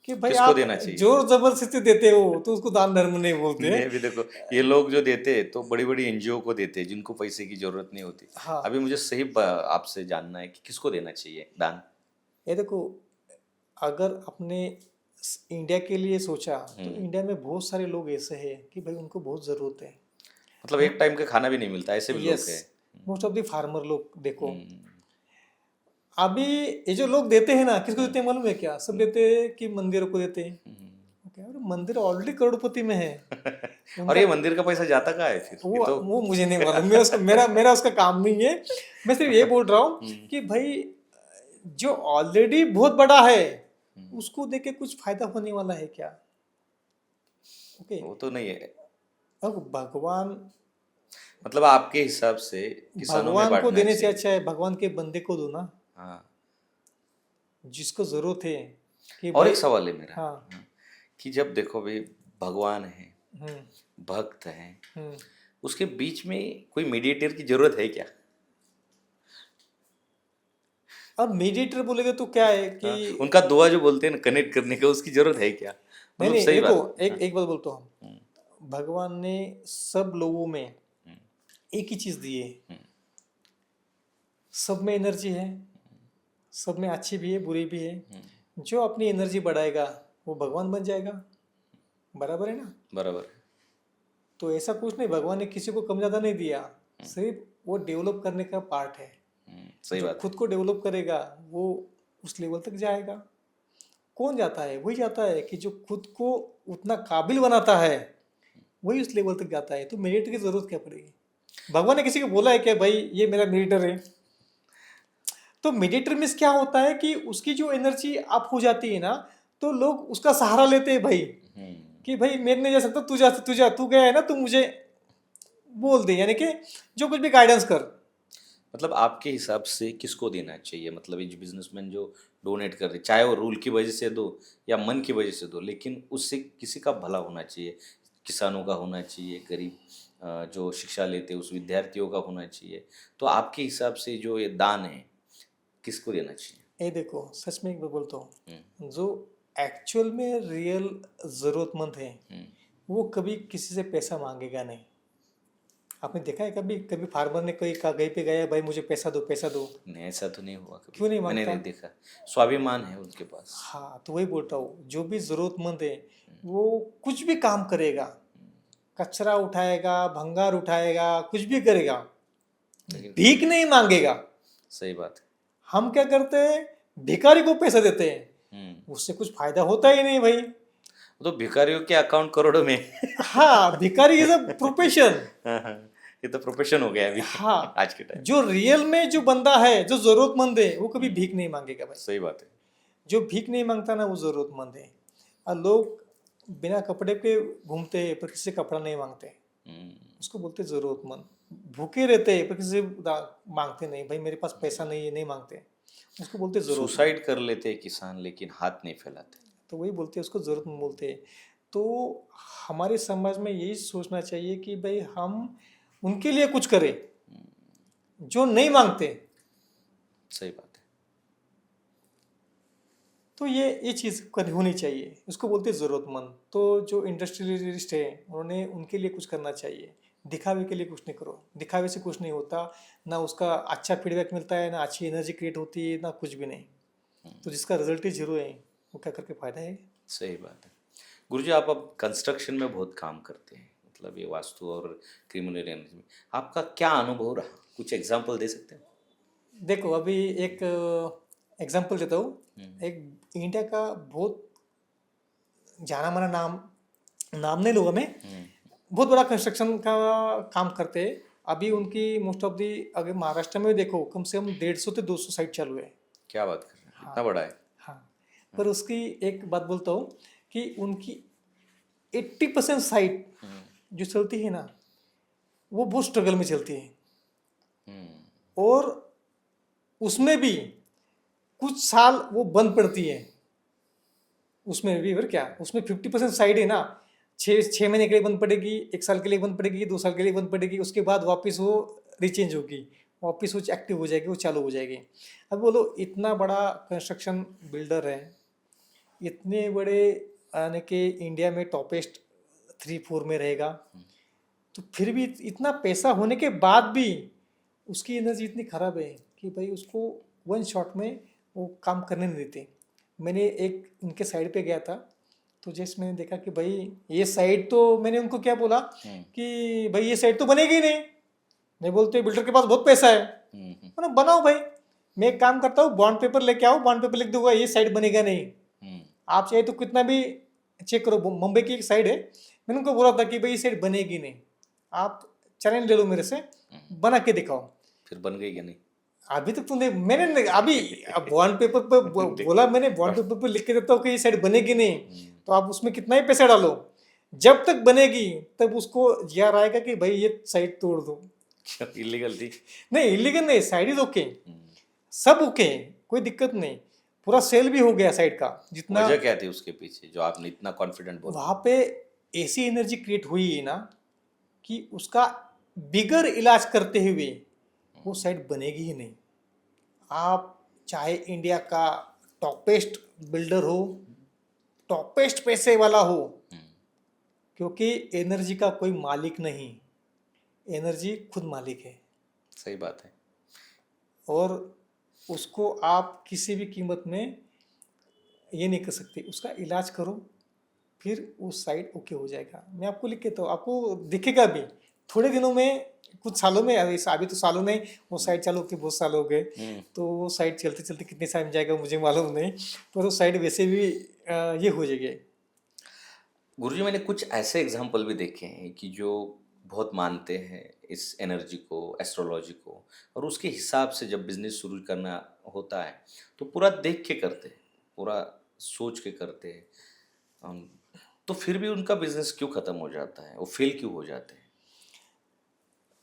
कि भाई किसको आप देना चाहिए? जोर जबरदस्ती देते हो तो उसको दान धर्म नहीं बोलते। नहीं, अभी देखो, ये लोग जो देते हैं तो बड़ी बड़ी एनजीओ को देते हैं जिनको पैसे की जरूरत नहीं होती। हाँ, अभी मुझे सही आपसे जानना है कि किसको देना चाहिए दान? ये देखो, अगर अपने इंडिया के लिए सोचा तो इंडिया में बहुत सारे लोग ऐसे हैं कि भाई उनको बहुत ज़रूरत है। मतलब एक टाइम का खाना भी नहीं मिलता, ऐसे भी लोग यस, हैं। मोस्ट ऑफ द फार्मर लोग देखो, हम्म, अभी ये जो लोग देते हैं ना, किसको देते हैं मालूम है क्या? सब देते हैं कि मंदिरों को देते हैं। ओके, अरे मंदिर ऑलरेडी करोड़पति में है, और उनका ये मंदिर का पैसा जाता कहाँ है फिर? ये तो वो मुझे नहीं मालूम, मैं उसका मेरा उसका काम नहीं है। मैं सिर्फ ये बोल रहा हूँ कि भाई जो ऑलरेडी बहुत बड़ा है उसको देके कुछ फायदा होने वाला है क्या? ओके, वो तो नहीं है। अब भगवान मतलब आपके हिसाब से किसानों में भगवान को बांटना देने से चाहिए। अच्छा है भगवान के बंदे को दो ना, हाँ, जिसको जरूरत है कि और भाई। एक सवाल है मेरा। हाँ। कि जब देखो भाई, भगवान है, हम्म। भक्त है, हम्म। उसके बीच में कोई मीडिएटर की जरूरत है क्या? अब मीडिएटर बोलेगे तो क्या है कि हाँ, उनका दुआ जो बोलते हैं ना कनेक्ट करने का, उसकी जरूरत है क्या? नहीं मतलब नहीं, सही देखो, बात। एक बात बोलता हूँ, भगवान ने सब लोगों में एक ही चीज दी है, सब में एनर्जी है, सब में अच्छी भी है बुरी भी है। जो अपनी एनर्जी बढ़ाएगा वो भगवान बन जाएगा, बराबर है ना? बराबर। तो ऐसा कुछ नहीं, भगवान ने किसी को कम ज्यादा नहीं दिया, सिर्फ वो डेवलप करने का पार्ट है। सही जो बात है। खुद को डेवलप करेगा वो उस लेवल तक जाएगा। कौन जाता है? वही जाता है कि जो खुद को उतना काबिल बनाता है, वही उस लेवल तक जाता है। तो मेरिट की जरूरत क्या पड़ेगी? भगवान ने किसी को बोला है कि भाई ये मेरा मेरिटर है? तो मेडिएटर में क्या होता है कि उसकी जो एनर्जी अप हो जाती है ना, तो लोग उसका सहारा लेते हैं भाई, कि भाई मैं नहीं जा सकता, तू गया है ना, तू मुझे बोल दे, यानी कि जो कुछ भी गाइडेंस कर। मतलब आपके हिसाब से किसको देना चाहिए? मतलब ये बिजनेसमैन जो डोनेट कर रहे, चाहे वो रूल की वजह से दो या मन की वजह से दो, लेकिन उससे किसी का भला होना चाहिए। किसानों का होना चाहिए, गरीब जो शिक्षा लेते उस विद्यार्थियों का होना चाहिए। तो आपके हिसाब से जो ये दान है किसको देना चाहिए? ये देखो, सच में एक बार बोलता हूँ, जो एक्चुअल में रियल जरूरतमंद है वो कभी किसी से पैसा मांगेगा नहीं। आपने देखा है कभी कभी फार्मर ने कोई कहीं पे गया, भाई मुझे पैसा दो पैसा दो? नहीं, ऐसा तो नहीं हुआ कभी। क्यों नहीं मैंने मांगता? नहीं देखा। स्वाभिमान है उनके पास। हाँ, तो वही बोलता हूँ, जो भी जरूरतमंद है वो कुछ भी काम करेगा, कचरा उठाएगा, भंगार उठाएगा, कुछ भी करेगा, भीख नहीं मांगेगा। सही बात है। हम क्या करते हैं? भिखारी को पैसा देते हैं हम्म। उससे कुछ फायदा होता ही नहीं भाई। वो तो भिखारियों के अकाउंट करोड़ों में। हाँ, भिखारी इज अ प्रोफेशन। हाँ, हाँ, ये तो प्रोफेशन हो गया अभी हाँ, आज के टाइम। जो रियल में जो बंदा है, जो जरूरतमंद है, वो कभी भीख नहीं मांगेगा भाई। सही बात है। जो भीख नहीं मांगता ना, वो जरूरतमंद है। और लोग बिना कपड़े के घूमते हैं पर किसी से कपड़ा नहीं मांगते, हम्म, उसको बोलते जरूरतमंद। भूखे रहते हैं पर किसी से मांगते नहीं, भाई मेरे पास पैसा नहीं है, नहीं मांगते, उसको बोलते जरूरतमंद। सुसाइड कर लेते हैं किसान लेकिन हाथ नहीं फैलाते। तो वही बोलते हैं, उसको जरूरतमंद बोलते हैं। तो हमारे समाज में यही सोचना चाहिए कि भाई हम उनके लिए कुछ करें जो नहीं मांगते। सही बात है। तो ये चीज़ होनी चाहिए, उसको बोलते हैं ज़रूरतमंद। तो जो इंडस्ट्रियलिस्ट है, उन्होंने उनके लिए कुछ करना चाहिए। दिखावे के लिए कुछ नहीं करो, दिखावे से कुछ नहीं होता। ना उसका अच्छा फीडबैक मिलता है, ना अच्छी एनर्जी क्रिएट होती है, ना कुछ भी नहीं। तो जिसका रिजल्ट ही जीरो है, वो क्या करके फायदा है। सही बात है। गुरुजी, आप अब कंस्ट्रक्शन में बहुत काम करते हैं, मतलब ये वास्तु और क्रिमिनल एनर्जी में आपका क्या अनुभव रहा, कुछ एग्जांपल दे सकते हैं? देखो, अभी एक एग्जांपल देता हूँ। एक इंडिया का बहुत जाना माना नाम नहीं लूँगा मैं, बहुत बड़ा कंस्ट्रक्शन का काम करते हैं। अभी उनकी मोस्ट ऑफ दी, अगर महाराष्ट्र में देखो, कम से कम 150 से 200 साइट चालू है। क्या बात कर रहे हैं, हाँ, इतना बड़ा है? हाँ। पर उसकी एक बात बोलता हूँ कि उनकी 80% साइट जो चलती है ना, वो बहुत स्ट्रगल में चलती है। और उसमें भी कुछ साल वो बंद पड़ती है। उसमें भी फिर क्या, उसमें 50% साइड है ना, 6 महीने के लिए बंद पड़ेगी, 1 साल के लिए बंद पड़ेगी, 2 साल के लिए बंद पड़ेगी, उसके बाद वापस वो रिचेंज होगी, वापस वो एक्टिव हो जाएगी, वो चालू हो जाएगी। अब बोलो, इतना बड़ा कंस्ट्रक्शन बिल्डर है, इतने बड़े, यानी कि इंडिया में टॉपेस्ट 3-4 में रहेगा, तो फिर भी इतना पैसा होने के बाद भी उसकी एनर्जी इतनी खराब है कि भाई उसको वन शॉट में वो काम करने नहीं देते। मैंने एक उनके साइड पे गया था, तो जैसे मैंने देखा कि भाई ये साइड, तो मैंने उनको क्या बोला कि भाई ये साइड तो बनेगी ही नहीं बोलते, बिल्डर के पास बहुत पैसा है। मैंने बनाओ भाई, मैं एक काम करता हूँ, बॉन्ड पेपर लेके आओ, बॉन्ड पेपर लिख दूंगा ये साइड बनेगा नहीं। आप चाहे तो कितना भी चेक करो, मुंबई की एक साइड है, मैंने उनको बोला था कि भाई ये साइड बनेगी नहीं, आप चैलेंज ले लो मेरे से, बना के दिखाओ। फिर बन गई या नहीं? अभी तक तूने, मैंने अभी बॉन्ड पेपर पे बोला, मैंने बॉन्ड पेपर पे लिख के देता हूँ कि ये साइड बनेगी नहीं, तो आप उसमें कितना ही पैसा डालो, जब तक बनेगी तब उसको याद आएगा कि भाई ये साइड तोड़ दो। इलीगल थी? नहीं, इलीगल नहीं, साइड इज ओके, सब ओके, कोई दिक्कत नहीं, पूरा सेल भी हो गया साइड का। जितना वजह क्या थी उसके पीछे जो आपने इतना कॉन्फिडेंट बोला? वहां पे ऐसी एनर्जी क्रिएट हुई है ना कि उसका बिगर इलाज करते हुए वो साइड बनेगी ही नहीं। आप चाहे इंडिया का टॉपेस्ट बिल्डर हो, टॉपेस्ट पैसे वाला हो, क्योंकि एनर्जी का कोई मालिक नहीं, एनर्जी खुद मालिक है। सही बात है। और उसको आप किसी भी कीमत में ये नहीं कर सकते, उसका इलाज करो, फिर वो साइड ओके हो जाएगा। मैं आपको लिख के, तो आपको दिखेगा भी थोड़े दिनों में, कुछ सालों में, अभी तो सालों नहीं, वो साइड चालू होके बहुत साल हो गए, तो वो साइड चलते चलते कितने टाइम जाएगा मुझे मालूम नहीं, पर वो साइड वैसे भी ये हो जाएगी। गुरुजी, मैंने कुछ ऐसे एग्जाम्पल भी देखे हैं कि जो बहुत मानते हैं इस एनर्जी को, एस्ट्रोलॉजी को, और उसके हिसाब से जब बिजनेस शुरू करना होता है तो पूरा देख के करते हैं, पूरा सोच के करते हैं, तो फिर भी उनका बिजनेस क्यों ख़त्म हो जाता है, वो फेल क्यों हो जाते हैं?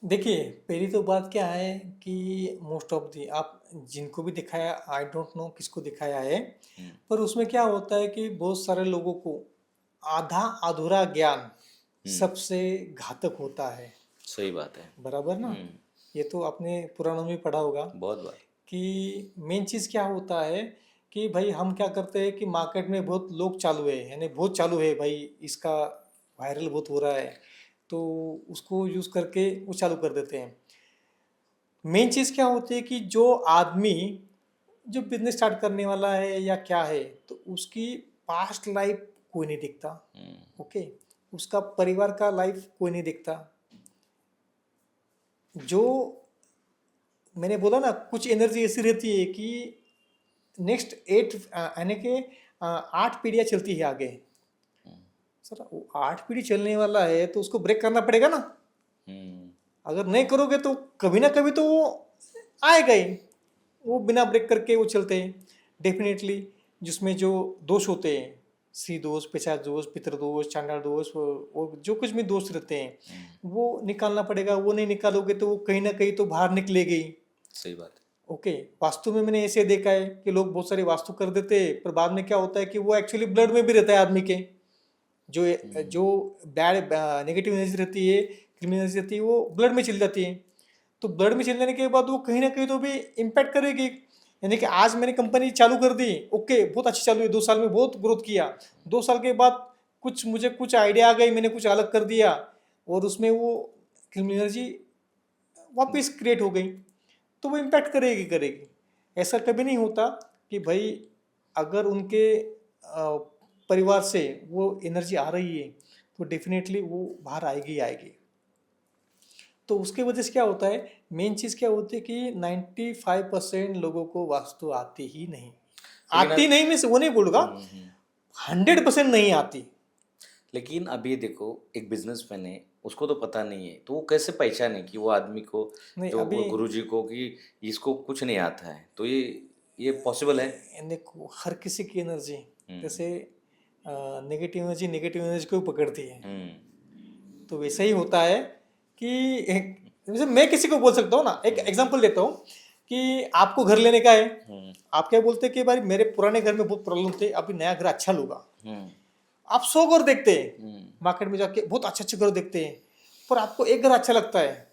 देखिए, पहली तो बात क्या है कि मोस्ट ऑफ दी, आप जिनको भी दिखाया, आई डोंट नो किसको दिखाया है, पर उसमें क्या होता है कि बहुत सारे लोगों को आधा अधूरा ज्ञान सबसे घातक होता है। सही बात है। बराबर ना, ये तो आपने पुराणों में पढ़ा होगा बहुत बार। कि मेन चीज़ क्या होता है कि भाई हम क्या करते हैं कि मार्केट में बहुत लोग चालू है, यानी बहुत चालू है भाई, इसका वायरल बहुत हो रहा है, तो उसको यूज़ करके वो चालू कर देते हैं। मेन चीज़ क्या होती है कि जो आदमी जो बिजनेस स्टार्ट करने वाला है या क्या है, तो उसकी पास्ट लाइफ कोई नहीं दिखता, ओके, उसका परिवार का लाइफ कोई नहीं दिखता। जो मैंने बोला ना, कुछ एनर्जी ऐसी रहती है कि नेक्स्ट 8 यानी कि 8 पीढ़ियाँ चलती है आगे। सर वो 8 पीढ़ी चलने वाला है तो उसको ब्रेक करना पड़ेगा ना। हम्म, अगर नहीं करोगे तो कभी ना कभी तो वो आएगा ही। वो बिना ब्रेक करके वो चलते हैं डेफिनेटली। जिसमें जो दोष होते हैं, स्त्री दोष, पिशाच दोष, पितृदोष, चांडाल दोष, वो जो कुछ भी दोष रहते हैं वो निकालना पड़ेगा। वो नहीं निकालोगे तो वो कहीं ना कहीं तो बाहर निकलेगी ही। सही बात है। ओके, वास्तु में मैंने ऐसे देखा है कि लोग बहुत सारी वास्तु कर देते हैं पर बाद में क्या होता है कि वो एक्चुअली ब्लड में भी रहता है आदमी के। जो जो बैड नेगेटिव एनर्जी रहती है, क्रिमिनल एनर्जी रहती है, वो ब्लड में चली जाती है। तो ब्लड में चले जाने के बाद वो कहीं ना कहीं तो भी इम्पैक्ट करेगी। यानी कि आज मैंने कंपनी चालू कर दी, ओके बहुत अच्छी चालू है, 2 साल में बहुत ग्रोथ किया। 2 साल के बाद कुछ आइडिया आ गई, मैंने कुछ अलग कर दिया और उसमें वो क्रिमिनल एनर्जी वापस क्रिएट हो गई, तो वो इम्पैक्ट करेगी। ऐसा कभी नहीं होता कि भाई अगर उनके परिवार से वो एनर्जी आ रही है तो डेफिनेटली वो बाहर आएगी ही आएगी। तो उसके वजह से क्या होता है, मेन चीज़ क्या होती है कि 95% लोगों को वास्तु आती ही नहीं। आती नहीं, मैं वो नहीं बोलूँगा, 100% नहीं आती। लेकिन अब ये देखो, एक बिजनेसमैन है, उसको तो पता नहीं है, तो वो कैसे पहचाने कि वो आदमी को, नहीं जो अभी गुरुजी को, कि इसको कुछ नहीं आता है, तो ये पॉसिबल है? देखो हर किसी की एनर्जी जैसे नेगेटिव एनर्जी को पकड़ती है। तो वैसे ही होता है कि जैसे मैं किसी को बोल सकता हूँ ना, एक एग्जांपल देता हूँ कि आपको घर लेने का है। आप क्या बोलते हैं कि भाई मेरे पुराने घर में बहुत प्रॉब्लम थे, अभी नया घर अच्छा लूंगा। आप 100 घर देखते हैं, मार्केट में जाके बहुत अच्छे घर देखते हैं, पर आपको एक घर अच्छा लगता है।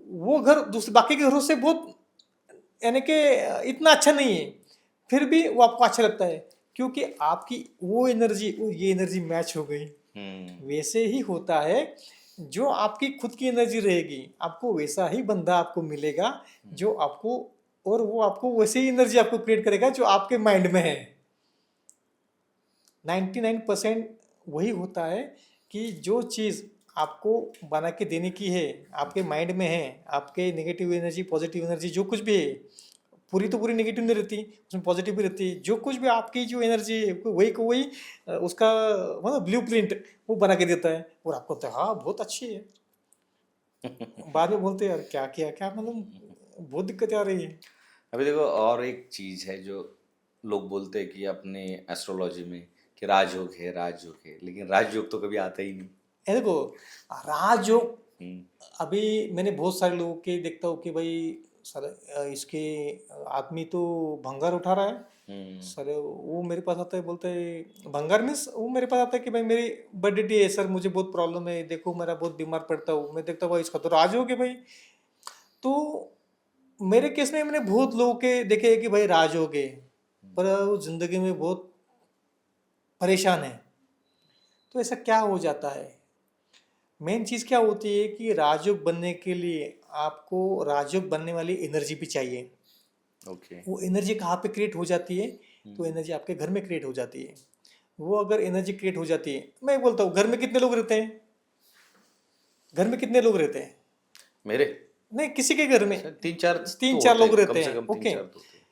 वो घर दूसरे बाकी के घरों से बहुत यानी कि इतना अच्छा नहीं है, फिर भी वो आपको अच्छा लगता है क्योंकि आपकी वो एनर्जी ये एनर्जी मैच हो गई। वैसे ही होता है, जो आपकी खुद की एनर्जी रहेगी आपको वैसा ही बंदा आपको मिलेगा जो आपको, और वो आपको वैसे ही एनर्जी आपको क्रिएट करेगा जो आपके माइंड में है। 99% वही होता है कि जो चीज़ आपको बना के देने की है, आपके माइंड में है, आपके नेगेटिव एनर्जी पॉजिटिव एनर्जी जो कुछ भी है, पूरी तो पूरी नेगेटिव नहीं रहती, उसमें पॉजिटिव भी रहती है। जो कुछ भी आपकी जो एनर्जी है वही को वही उसका मतलब ब्लू प्रिंट वो बना के देता है और आपको लगता है हाँ बहुत अच्छी है। बाद में बोलते हैं यार क्या किया क्या, मतलब बहुत दिक्कत आ रही है। अभी देखो, और एक चीज है जो लोग बोलते हैं कि अपने एस्ट्रोलॉजी में कि राजयोग है, लेकिन राजयोग तो कभी आता ही नहीं। ये देखो राजयोग, हम्म, अभी मैंने बहुत सारे लोगों के देखता हूँ कि भाई सर इसके आदमी तो भंगार उठा रहा है। सर वो मेरे पास आता है, बोलता है भंगार मीन्स वो मेरे पास आता है कि भाई मेरी बर्थडे है सर, मुझे बहुत प्रॉब्लम है, देखो मेरा बहुत बीमार पड़ता हूँ। मैं देखता हूँ भाई इसका तो राजयोग है भाई। तो मेरे केस में मैंने बहुत लोगों के देखे हैं कि भाई राजयोग है पर वो जिंदगी में बहुत परेशान है। तो ऐसा क्या हो जाता है, मेन चीज़ क्या होती है कि राजयोग बनने के लिए आपको राजयोग बनने वाली एनर्जी भी चाहिए। ओके। वो एनर्जी कहाँ पे क्रिएट हो जाती है, तो एनर्जी आपके घर में क्रिएट हो जाती है। वो अगर एनर्जी क्रिएट हो जाती है, मैं बोलता हूँ घर में कितने लोग रहते हैं, घर में कितने लोग रहते हैं? मेरे नहीं किसी के घर में शायद तीन चार तीन तो चार होते लोग हैं, रहते कम से हैं। कम तीन ओके, चार तो होते हैं।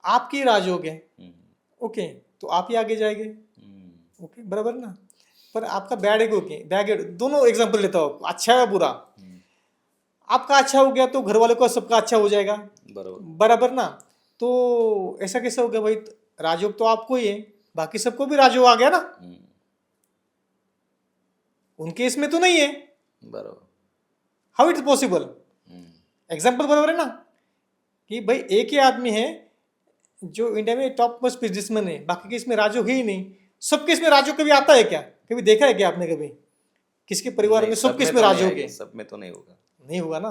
आपकी राजयोग है, हम्म, ओके, तो आप ही आगे जाएंगे। हम्म, ओके बराबर ना। पर आपका बैड है, ओके बैड है, दोनों एग्जांपल लेता हूँ, अच्छा है बुरा। आपका अच्छा हो गया तो घर वालों का सबका अच्छा हो जाएगा, बराबर। बराबर ना। तो ऐसा कैसे हो गया भाई, राजयोग तो आपको ही है, बाकी सबको भी राजयोग आ गया ना, उनके इसमें तो नहीं है। बराबर। How it's possible? एग्जाम्पल बराबर है ना कि भाई एक ही आदमी है जो इंडिया में टॉप मोस्ट बिजनेसमैन है, बाकी के इसमें राजयोग है ही नहीं। सबके इसमें राजयोग कभी आता है क्या, कभी देखा है क्या आपने कभी किसके परिवार में सबके इसमें राजयोग है? सब में तो नहीं होगा। नहीं होगा ना।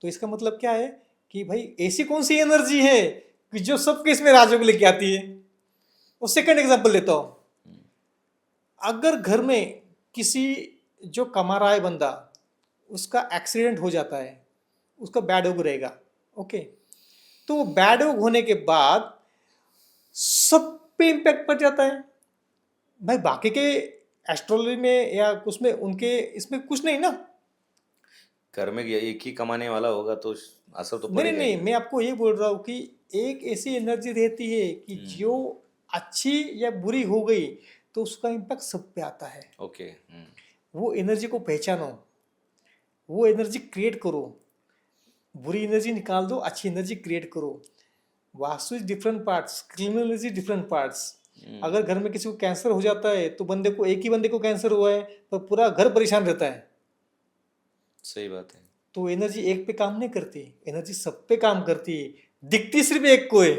तो इसका मतलब क्या है कि भाई ऐसी कौन सी एनर्जी है कि जो सबके इसमें राजयोग लेके आती है? और सेकंड एग्जांपल लेता हूं, अगर घर में किसी जो कमा रहा है बंदा, उसका एक्सीडेंट हो जाता है, उसका बैड योग रहेगा, ओके, तो वो बैड योग होने के बाद सब पे इम्पैक्ट पड़ जाता है भाई। बाकी के एस्ट्रोलॉजी में या उसमें उनके इसमें कुछ नहीं ना। घर में एक ही कमाने वाला होगा तो असर तो नहीं नहीं पड़ेगा ही। नहीं, मैं आपको ये बोल रहा हूँ कि एक ऐसी एनर्जी रहती है कि जो अच्छी या बुरी हो गई तो उसका इम्पैक्ट सब पे आता है। ओके। वो एनर्जी को पहचानो, वो एनर्जी क्रिएट करो, बुरी एनर्जी निकाल दो, अच्छी एनर्जी क्रिएट करो। Vastu is different parts, criminal energy different parts. अगर घर में किसी को कैंसर हो जाता है तो बंदे को, एक ही बंदे को कैंसर हुआ है पर पूरा घर परेशान रहता है, सही बात है। तो एनर्जी एक पे काम नहीं करती, एनर्जी सब पे काम करती है, दिखती सिर्फ एक को है।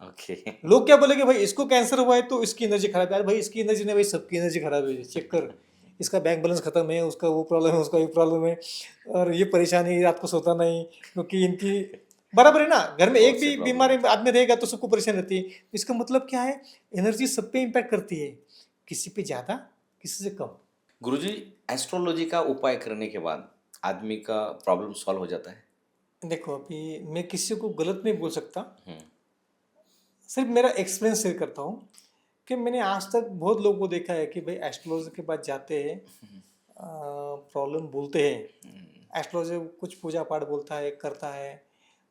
ओके। लोग क्या बोलेंगे, भाई इसको कैंसर हुआ है तो इसकी एनर्जी खराब है। यार भाई इसकी एनर्जी नहीं भाई, सबकी एनर्जी खराब है, चेक कर, इसका बैंक बैलेंस खत्म है, उसका वो प्रॉब्लम है, उसका ये प्रॉब्लम है, और ये परेशानी, रात को सोता नहीं, क्योंकि इनकी बराबर है ना। घर में बहुत एक से भी प्रॉब्लम बीमार आदमी रहेगा तो सबको परेशान रहती है। इसका मतलब क्या है, एनर्जी सब पे इम्पैक्ट करती है, किसी पे ज्यादा, किसी से कम। गुरुजी, एस्ट्रोलॉजी का उपाय करने के बाद आदमी का प्रॉब्लम सॉल्व हो जाता है? देखो, अभी मैं किसी को गलत नहीं बोल सकता, हम्म। सिर्फ मेरा एक्सपीरियंस शेयर करता हूँ कि मैंने आज तक बहुत लोगों को देखा है कि भाई एस्ट्रोलॉजी के पास जाते हैं, प्रॉब्लम बोलते हैं, एस्ट्रोलॉजी कुछ पूजा पाठ बोलता है, करता है,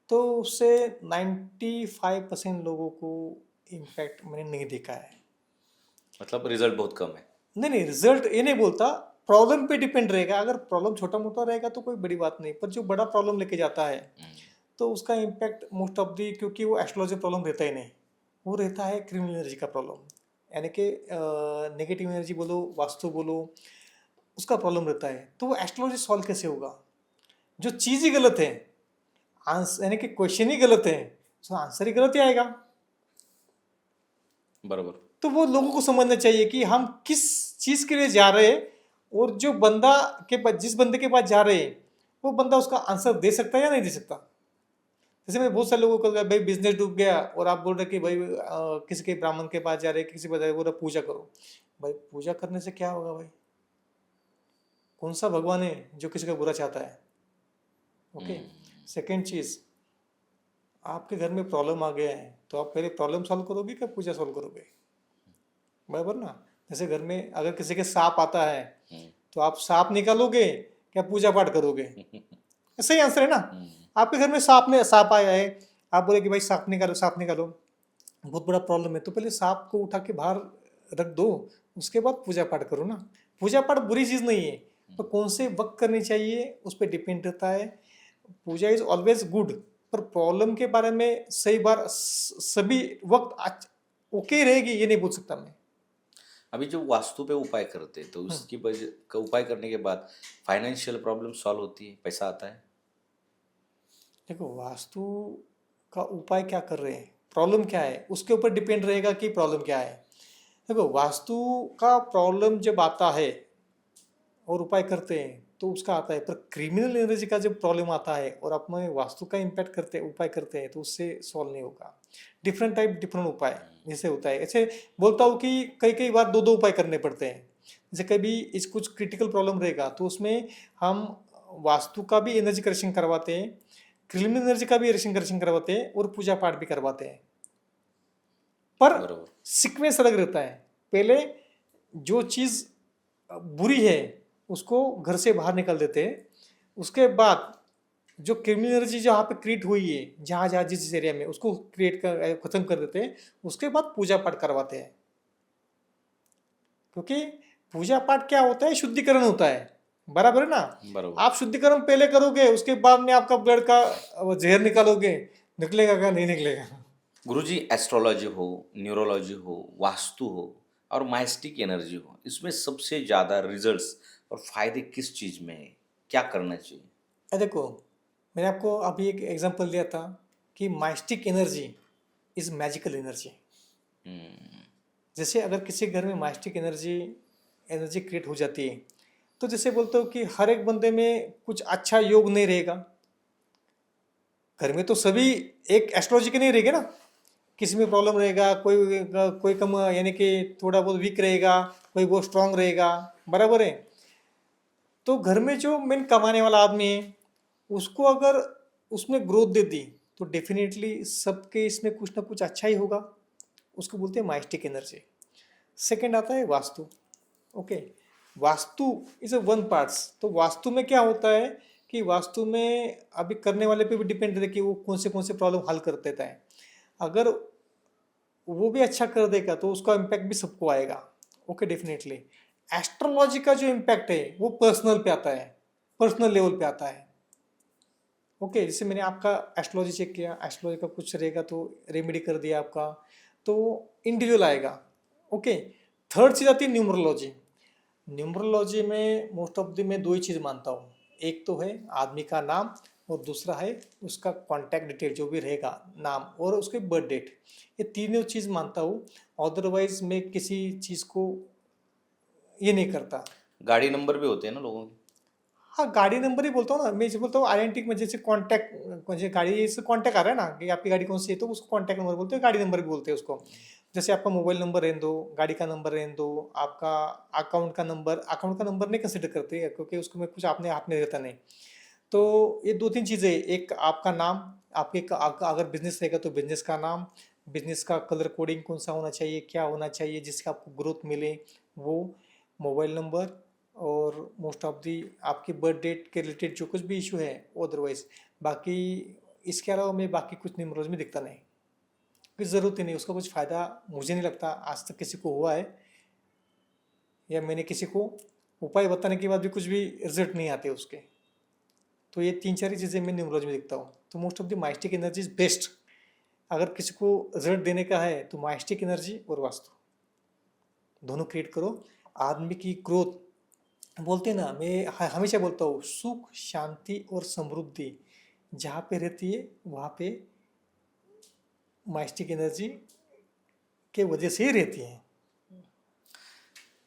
तो उससे 95% लोगों को इम्पैक्ट मैंने नहीं देखा है। मतलब रिजल्ट बहुत कम है। नहीं नहीं, रिजल्ट ये नहीं बोलता, प्रॉब्लम पे डिपेंड रहेगा। अगर प्रॉब्लम छोटा मोटा रहेगा तो कोई बड़ी बात नहीं, पर जो बड़ा प्रॉब्लम लेके जाता है तो उसका इम्पैक्ट मोस्ट ऑफ दी, क्योंकि वो एस्ट्रोलॉजी प्रॉब्लम रहता ही नहीं, वो रहता है क्रिमिनल एनर्जी का प्रॉब्लम, यानी कि नेगेटिव एनर्जी बोलो, वास्तु बोलो, उसका प्रॉब्लम रहता है। तो वो एस्ट्रोलॉजी सॉल्व कैसे होगा? जो चीज़ ही गलत है, आंसर यानी कि क्वेश्चन ही गलत है, तो आंसर ही गलत ही आएगा। बराबर। तो वो लोगों को समझना चाहिए कि हम किस चीज़ के लिए जा रहे हैं, और जो बंदा के पास, जिस बंदे के पास जा रहे हैं, वो बंदा उसका आंसर दे सकता है या नहीं दे सकता। जैसे मैं बहुत सारे लोगों को, भाई बिजनेस डूब गया और आप बोल रहे कि भाई किसी के ब्राह्मण के पास जा रहे, किसी के पास जा रहे, बोल रहे पूजा करो। भाई पूजा करने से क्या होगा? भाई कौन सा भगवान है जो किसी का बुरा चाहता है? ओके। सेकेंड चीज, आपके घर में प्रॉब्लम आ गया है तो आप पहले प्रॉब्लम सॉल्व करोगे क्या पूजा सॉल्व करोगे? बराबर ना। जैसे घर में अगर किसी के सांप आता है तो आप सांप निकालोगे क्या पूजा पाठ करोगे? सही आंसर है ना। आपके घर में सांप आया है, आप बोले कि भाई सांप निकालो, सांप निकालो, बहुत बड़ा प्रॉब्लम है, तो पहले सांप को उठा के बाहर रख दो, उसके बाद पूजा पाठ करो ना। पूजा पाठ बुरी चीज नहीं है, तो कौन से वक्त करनी चाहिए उस पर डिपेंड रहता है। पूजा इज ऑलवेज गुड, पर प्रॉब्लम के बारे में सही बार सभी वक्त ओके रहेगी ये नहीं बोल सकता मैं। अभी जो वास्तु पे उपाय करते हैं तो उसकी वजह का उपाय करने के बाद फाइनेंशियल प्रॉब्लम सॉल्व होती है, पैसा आता है? देखो, वास्तु का उपाय क्या कर रहे हैं, प्रॉब्लम क्या है, उसके ऊपर डिपेंड रहेगा कि प्रॉब्लम क्या है। देखो, वास्तु का प्रॉब्लम जब आता है और उपाय करते हैं तो उसका आता है, पर क्रिमिनल एनर्जी का जब प्रॉब्लम आता है और अपने वास्तु का इम्पैक्ट करते हैं, उपाय करते हैं, तो उससे सॉल्व नहीं होगा। डिफरेंट टाइप डिफरेंट उपाय जैसे होता है, ऐसे बोलता हूँ कि कई कई बार दो दो उपाय करने पड़ते हैं। जैसे कभी इस कुछ क्रिटिकल प्रॉब्लम रहेगा तो उसमें हम वास्तु का भी एनर्जी करेक्शन करवाते हैं, क्रिमिनल एनर्जी का भी करेक्शन करवाते हैं, और पूजा पाठ भी करवाते हैं, पर बराबर। सीक्वेंस अलग रहता है। पहले जो चीज़ बुरी है उसको घर से बाहर निकाल देते हैं, उसके बाद जो क्रिमिनल एनर्जी जहाँ पे क्रिएट हुई है, जहाँ जहाँ जिस एरिया में, उसको खत्म कर देते हैं, उसके बाद पूजा पाठ करवाते हैं। क्योंकि पूजा पाठ क्या होता है, शुद्धिकरण होता है, बराबर है ना। बराबर। आप शुद्धिकरण पहले करोगे, उसके बाद में आपका ब्लड का जहर निकालोगे, निकलेगा क्या? नहीं निकलेगा। गुरुजी, एस्ट्रोलॉजी हो, न्यूरोलॉजी हो, वास्तु हो और माइस्टिक एनर्जी हो, इसमें सबसे ज़्यादा रिजल्ट्स और फायदे किस चीज़ में है? क्या करना चाहिए? देखो, मैंने आपको अभी एक एग्जांपल दिया था कि mystic energy is magical energy. जैसे अगर किसी घर में माइस्टिक एनर्जी क्रिएट हो जाती है, तो जैसे बोलते हो कि हर एक बंदे में कुछ अच्छा योग नहीं रहेगा। घर में तो सभी एक एस्ट्रोलॉजी के नहीं रहेंगे ना, किसी में प्रॉब्लम रहेगा, कोई कम यानी कि थोड़ा बहुत वीक रहेगा, कोई बहुत स्ट्रांग रहेगा, बराबर है। तो घर में जो मेन कमाने वाला आदमी है, उसको अगर उसमें ग्रोथ दे दी तो डेफिनेटली सबके इसमें कुछ ना कुछ अच्छा ही होगा, उसको बोलते हैं माइस्टिक एनर्जी। सेकंड आता है vastu. Okay, vastu is a one parts. तो वास्तु में क्या होता है कि वास्तु में अभी करने वाले पे भी डिपेंड है कि वो कौन से प्रॉब्लम हल कर देता है। अगर वो भी अच्छा कर देगा तो उसका इम्पैक्ट भी सबको आएगा। ओके, डेफिनेटली एस्ट्रोलॉजी का जो इम्पैक्ट है वो पर्सनल पे आता है, पर्सनल लेवल पे आता है। ओके, जैसे मैंने आपका एस्ट्रोलॉजी चेक किया, एस्ट्रोलॉजी का कुछ रहेगा तो रेमेडी कर दिया आपका, तो इंडिविजुअल आएगा। ओके, थर्ड चीज़ आती है न्यूमरोलॉजी। न्यूमरोलॉजी में मोस्ट ऑफ द मैं दो ही चीज़ मानता हूँ, एक तो है आदमी का नाम और दूसरा है उसका कॉन्टैक्ट डिटेल जो भी रहेगा, नाम और उसके बर्थ डेट। ये तीनों चीज़ मानता हूँ, अदरवाइज मैं किसी चीज़ को ये नहीं करता। गाड़ी नंबर भी होते हैं ना लोगों के? हाँ, गाड़ी नंबर ही बोलता हूँ ना मैं, जैसे बोलता हूँ आइडेंटिटी में, जैसे कॉन्टैक्ट, जैसे गाड़ी से कॉन्टैक्ट आ रहा है ना कि आपकी गाड़ी कौन सी है, तो उसको कॉन्टैक्ट नंबर बोलते हैं, गाड़ी नंबर भी बोलते हैं उसको। जैसे आपका मोबाइल नंबर रहने दो, गाड़ी का नंबर रहने दो, आपका अकाउंट का नंबर नहीं कंसिडर करते क्योंकि उसको में कुछ आपने हाथ में रहता नहीं। तो ये दो तीन चीज़ें, एक आपका नाम, अगर बिजनेस रहेगा तो बिजनेस का नाम, बिजनेस का कलर कोडिंग कौन सा होना चाहिए, क्या होना चाहिए जिससे आपको ग्रोथ मिले वो, मोबाइल नंबर, और मोस्ट ऑफ दी आपकी बर्थ डेट के रिलेटेड जो कुछ भी इशू है, अदरवाइज बाकी इसके अलावा मैं बाकी कुछ न्यूमरोलॉजी में दिखता नहीं, कुछ ज़रूरत ही नहीं, उसका कुछ फ़ायदा मुझे नहीं लगता आज तक किसी को हुआ है, या मैंने किसी को उपाय बताने के बाद भी कुछ भी रिजल्ट नहीं आते उसके। तो ये तीन चार चीज़ें मैं न्यूमरोलॉजी में देखता हूँ। तो most of the mystic energy is best. अगर किसी को रिजल्ट देने का है तो माइस्टिक एनर्जी और वास्तु दोनों क्रिएट करो। आदमी की ग्रोथ, बोलते हैं ना, मैं हमेशा बोलता हूँ, सुख शांति और समृद्धि जहाँ पे रहती है वहाँ पे माइस्टिक एनर्जी के वजह से ही रहती है।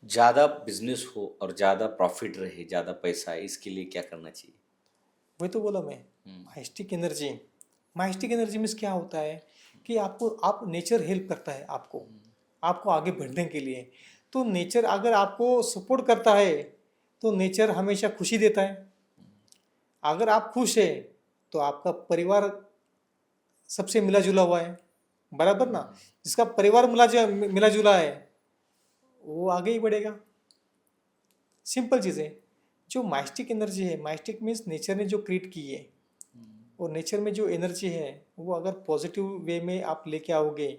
ज़्यादा बिजनेस हो और ज़्यादा प्रॉफिट रहे, ज़्यादा पैसा है, इसके लिए क्या करना चाहिए? वही तो बोला मैं, माइस्टिक एनर्जी में क्या होता है कि आप नेचर हेल्प करता है आपको, आपको आगे बढ़ने के लिए। तो नेचर अगर आपको सपोर्ट करता है तो नेचर हमेशा खुशी देता है। अगर आप खुश है तो आपका परिवार सबसे मिला जुला हुआ है, बराबर ना। जिसका परिवार मिला जुला है वो आगे ही बढ़ेगा। सिंपल चीज़ें। जो माइस्टिक एनर्जी है, माइस्टिक मीन्स नेचर ने जो क्रिएट की है, और नेचर में जो एनर्जी है वो अगर पॉजिटिव वे में आप लेके आओगे,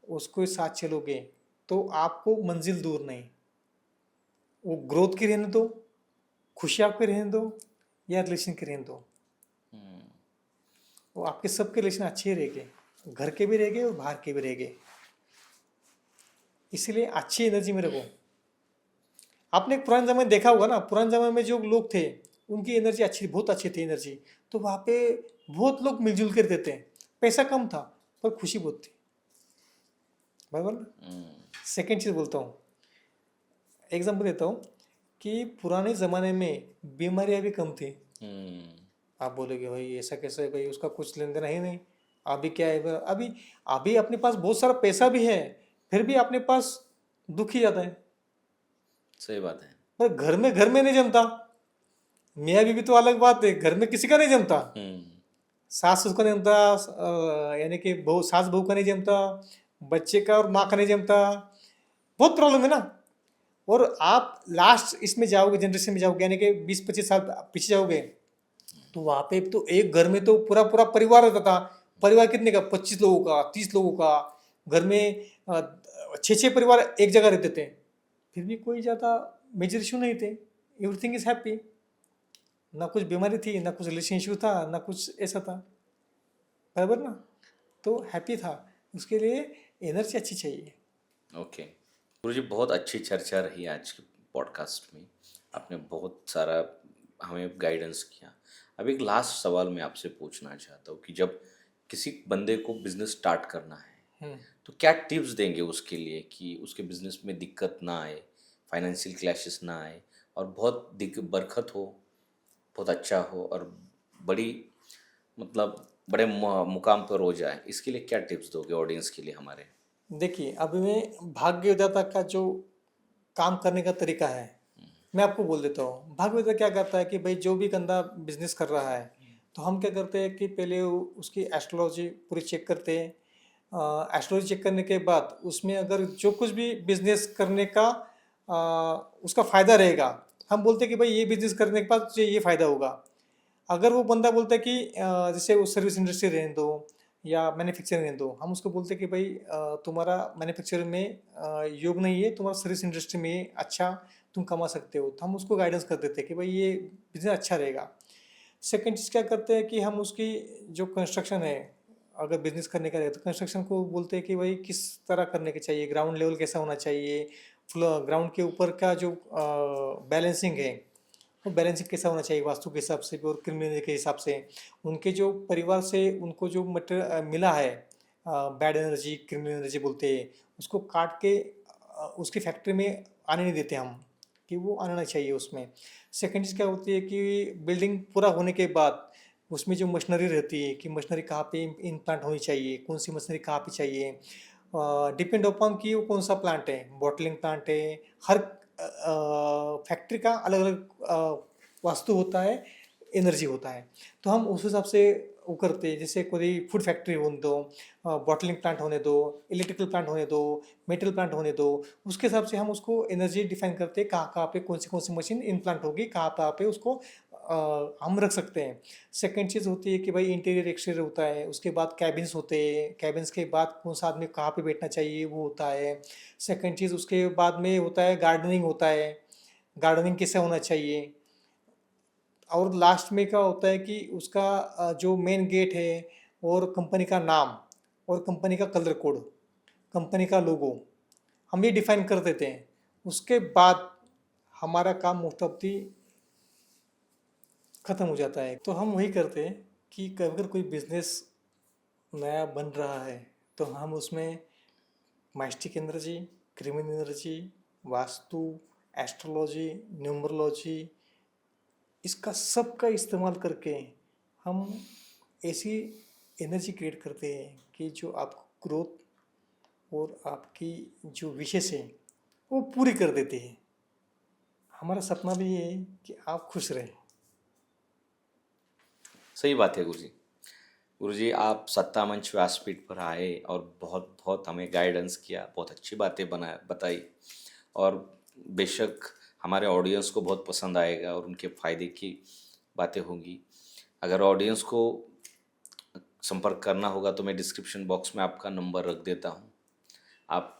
उसको साथ चलोगे, तो आपको मंजिल दूर नहीं। वो ग्रोथ की रहने दो, खुशी आपके रहने दो, या रिलेशन के रहने दो, वो आपके सबके रिलेशन अच्छे रहेंगे, घर के भी रहेंगे और बाहर के भी रहेंगे। इसीलिए अच्छी एनर्जी में रखो। आपने पुराने ज़माने में देखा होगा ना, पुराने ज़माने में जो लोग थे उनकी एनर्जी अच्छी, बहुत अच्छी थी एनर्जी, तो वहाँ पे बहुत लोग मिलजुल कर देते हैं। पैसा कम था पर खुशी बहुत थी, बराबर ना। सेकेंड चीज़ बोलता हूँ, एग्जाम्पल देता हूँ कि पुराने ज़माने में बीमारियाँ भी कम थी। आप बोलोगे भाई ऐसा कैसे है, भाई उसका कुछ लेन देन है ही नहीं। अभी क्या है, अभी अपने पास बहुत सारा पैसा भी है, फिर भी अपने पास दुख ही ज़्यादा है। सही बात है। पर घर में नहीं जमता। मियाँ बीवी तो अलग बात है, घर में किसी का नहीं जमता। सास उसका नहीं जमता, यानी कि बहू सास बहू का नहीं जमता, बच्चे का और माँ का नहीं जमता, बहुत प्रॉब्लम है ना। और आप लास्ट इसमें जाओगे, जनरेशन में जाओगे, यानी कि 20-25 साल पीछे जाओगे, तो वहाँ पे तो एक घर में तो पूरा पूरा परिवार रहता था। परिवार कितने का, 25 लोगों का, 30 लोगों का। घर में 6-6 परिवार एक जगह रहते थे, फिर भी कोई ज़्यादा मेजर इशू नहीं थे। एवरीथिंग इज हैप्पी, ना कुछ बीमारी थी, ना कुछ रिलेशन इशू था, ना कुछ ऐसा था, बराबर ना। तो हैप्पी था, उसके लिए एनर्जी अच्छी चाहिए। ओके गुरुजी, बहुत अच्छी चर्चा रही आज के पॉडकास्ट में। आपने बहुत सारा हमें गाइडेंस किया। अब एक लास्ट सवाल मैं आपसे पूछना चाहता हूँ कि जब किसी बंदे को बिजनेस स्टार्ट करना है तो क्या टिप्स देंगे उसके लिए कि उसके बिजनेस में दिक्कत ना आए, फाइनेंशियल क्लैशेस ना आए, और बहुत बरकत हो, बहुत अच्छा हो, और बड़ी मतलब बड़े मुकाम पर हो जाए, इसके लिए क्या टिप्स दोगे ऑडियंस के लिए हमारे? देखिए, अभी मैं भाग्य विधाता का जो काम करने का तरीका है मैं आपको बोल देता हूँ। भाग्य विधाता क्या करता है कि भाई जो भी बंदा बिजनेस कर रहा है, तो हम क्या करते हैं कि पहले उसकी एस्ट्रोलॉजी पूरी चेक करते हैं। एस्ट्रोलॉजी चेक करने के बाद उसमें अगर जो कुछ भी बिजनेस करने का उसका फ़ायदा रहेगा, हम बोलते हैं कि भाई ये बिजनेस करने के बाद तुझे ये फ़ायदा होगा। अगर वो बंदा बोलता है कि जैसे वो सर्विस इंडस्ट्री रहने दो या मैन्युफैक्चरिंग रहने दो, हम उसको बोलते हैं कि भाई तुम्हारा मैन्युफैक्चरिंग में योग नहीं है, तुम्हारा सर्विस इंडस्ट्री में अच्छा तुम कमा सकते हो, तो हम उसको गाइडेंस कर देते हैं कि भाई ये बिजनेस अच्छा रहेगा। सेकंड चीज़ क्या करते हैं कि हम उसकी जो कंस्ट्रक्शन है, अगर बिजनेस करने का है तो कंस्ट्रक्शन को बोलते हैं कि भाई किस तरह करने के चाहिए, ग्राउंड लेवल कैसा होना चाहिए, ग्राउंड के ऊपर का जो बैलेंसिंग है वो बैलेंसिंग कैसा होना चाहिए वास्तु के हिसाब से भी और क्रिमिनल के हिसाब से। उनके जो परिवार से उनको जो मटेरियल मिला है, बैड एनर्जी क्रिमिनल एनर्जी बोलते हैं, उसको काट के उसकी फैक्ट्री में आने नहीं देते हम, कि वो आना चाहिए उसमें। सेकंड चीज़ क्या होती है कि बिल्डिंग पूरा होने के बाद उसमें जो मशीनरी रहती है कि मशीनरी कहाँ पे इम्प्लांट होनी चाहिए, कौन सी मशीनरी कहाँ पे चाहिए, डिपेंड अपॉन कि वो कौन सा प्लांट है, बॉटलिंग प्लांट है। हर फैक्ट्री का अलग अलग वास्तु होता है, एनर्जी होता है, तो हम उस हिसाब से वो करते हैं। जैसे कोई फूड फैक्ट्री होने दो, बॉटलिंग प्लांट होने दो, इलेक्ट्रिकल प्लांट होने दो, मेटल प्लांट होने दो, उसके हिसाब से हम उसको एनर्जी डिफाइन करते हैं, कहाँ कहाँ पे कौन सी मशीन इम्प्लांट होगी, कहाँ पे उसको हम रख सकते हैं। सेकंड चीज़ होती है कि भाई इंटीरियर एक्सटीरियर होता है, उसके बाद कैबिन्स होते हैं, कैबिन्स के बाद कौन सा आदमी कहाँ पे बैठना चाहिए वो होता है। सेकंड चीज़ उसके बाद में होता है गार्डनिंग होता है, गार्डनिंग कैसे होना चाहिए। और लास्ट में क्या होता है कि उसका जो मेन गेट है और कंपनी का नाम और कंपनी का कलर कोड, कंपनी का लोगो, हम ये डिफाइन कर देते हैं। उसके बाद हमारा काम मोस्ट ऑफ दी ख़त्म हो जाता है। तो हम वही करते हैं कि अगर कोई बिजनेस नया बन रहा है तो हम उसमें mystic energy, criminal energy, vastu, astrology, numerology, इसका सब का इस्तेमाल करके हम ऐसी एनर्जी क्रिएट करते हैं कि जो आपको ग्रोथ और आपकी जो विशेष है वो पूरी कर देती है। हमारा सपना भी ये है कि आप खुश रहें। सही बात है गुरुजी। गुरुजी, आप सत्ता मंच व्यासपीठ पर आए और बहुत बहुत हमें गाइडेंस किया, बहुत अच्छी बातें बताई, और बेशक हमारे ऑडियंस को बहुत पसंद आएगा और उनके फ़ायदे की बातें होंगी। अगर ऑडियंस को संपर्क करना होगा तो मैं डिस्क्रिप्शन बॉक्स में आपका नंबर रख देता हूँ। आप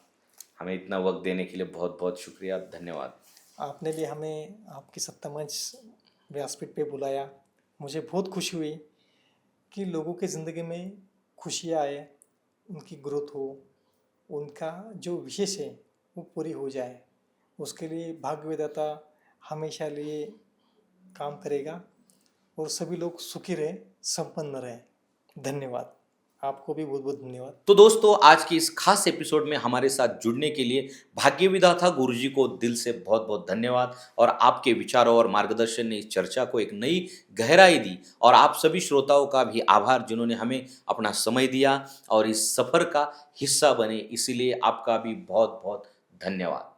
हमें इतना वक्त देने के लिए बहुत बहुत शुक्रिया, धन्यवाद। आपने भी हमें आपकी सत्ता मंच व्यासपीठ पे बुलाया, मुझे बहुत खुशी हुई कि लोगों की ज़िंदगी में खुशियाँ आए, उनकी ग्रोथ हो, उनका जो विशेष है वो पूरी हो जाए। उसके लिए भाग्य विधाता हमेशा लिए काम करेगा और सभी लोग सुखी रहें, संपन्न रहें। धन्यवाद। आपको भी बहुत बहुत धन्यवाद। तो दोस्तों, आज की इस खास एपिसोड में हमारे साथ जुड़ने के लिए भाग्य विधाता गुरुजी को दिल से बहुत बहुत धन्यवाद। और आपके विचारों और मार्गदर्शन ने इस चर्चा को एक नई गहराई दी, और आप सभी श्रोताओं का भी आभार जिन्होंने हमें अपना समय दिया और इस सफर का हिस्सा बने। इसीलिए आपका भी बहुत बहुत धन्यवाद।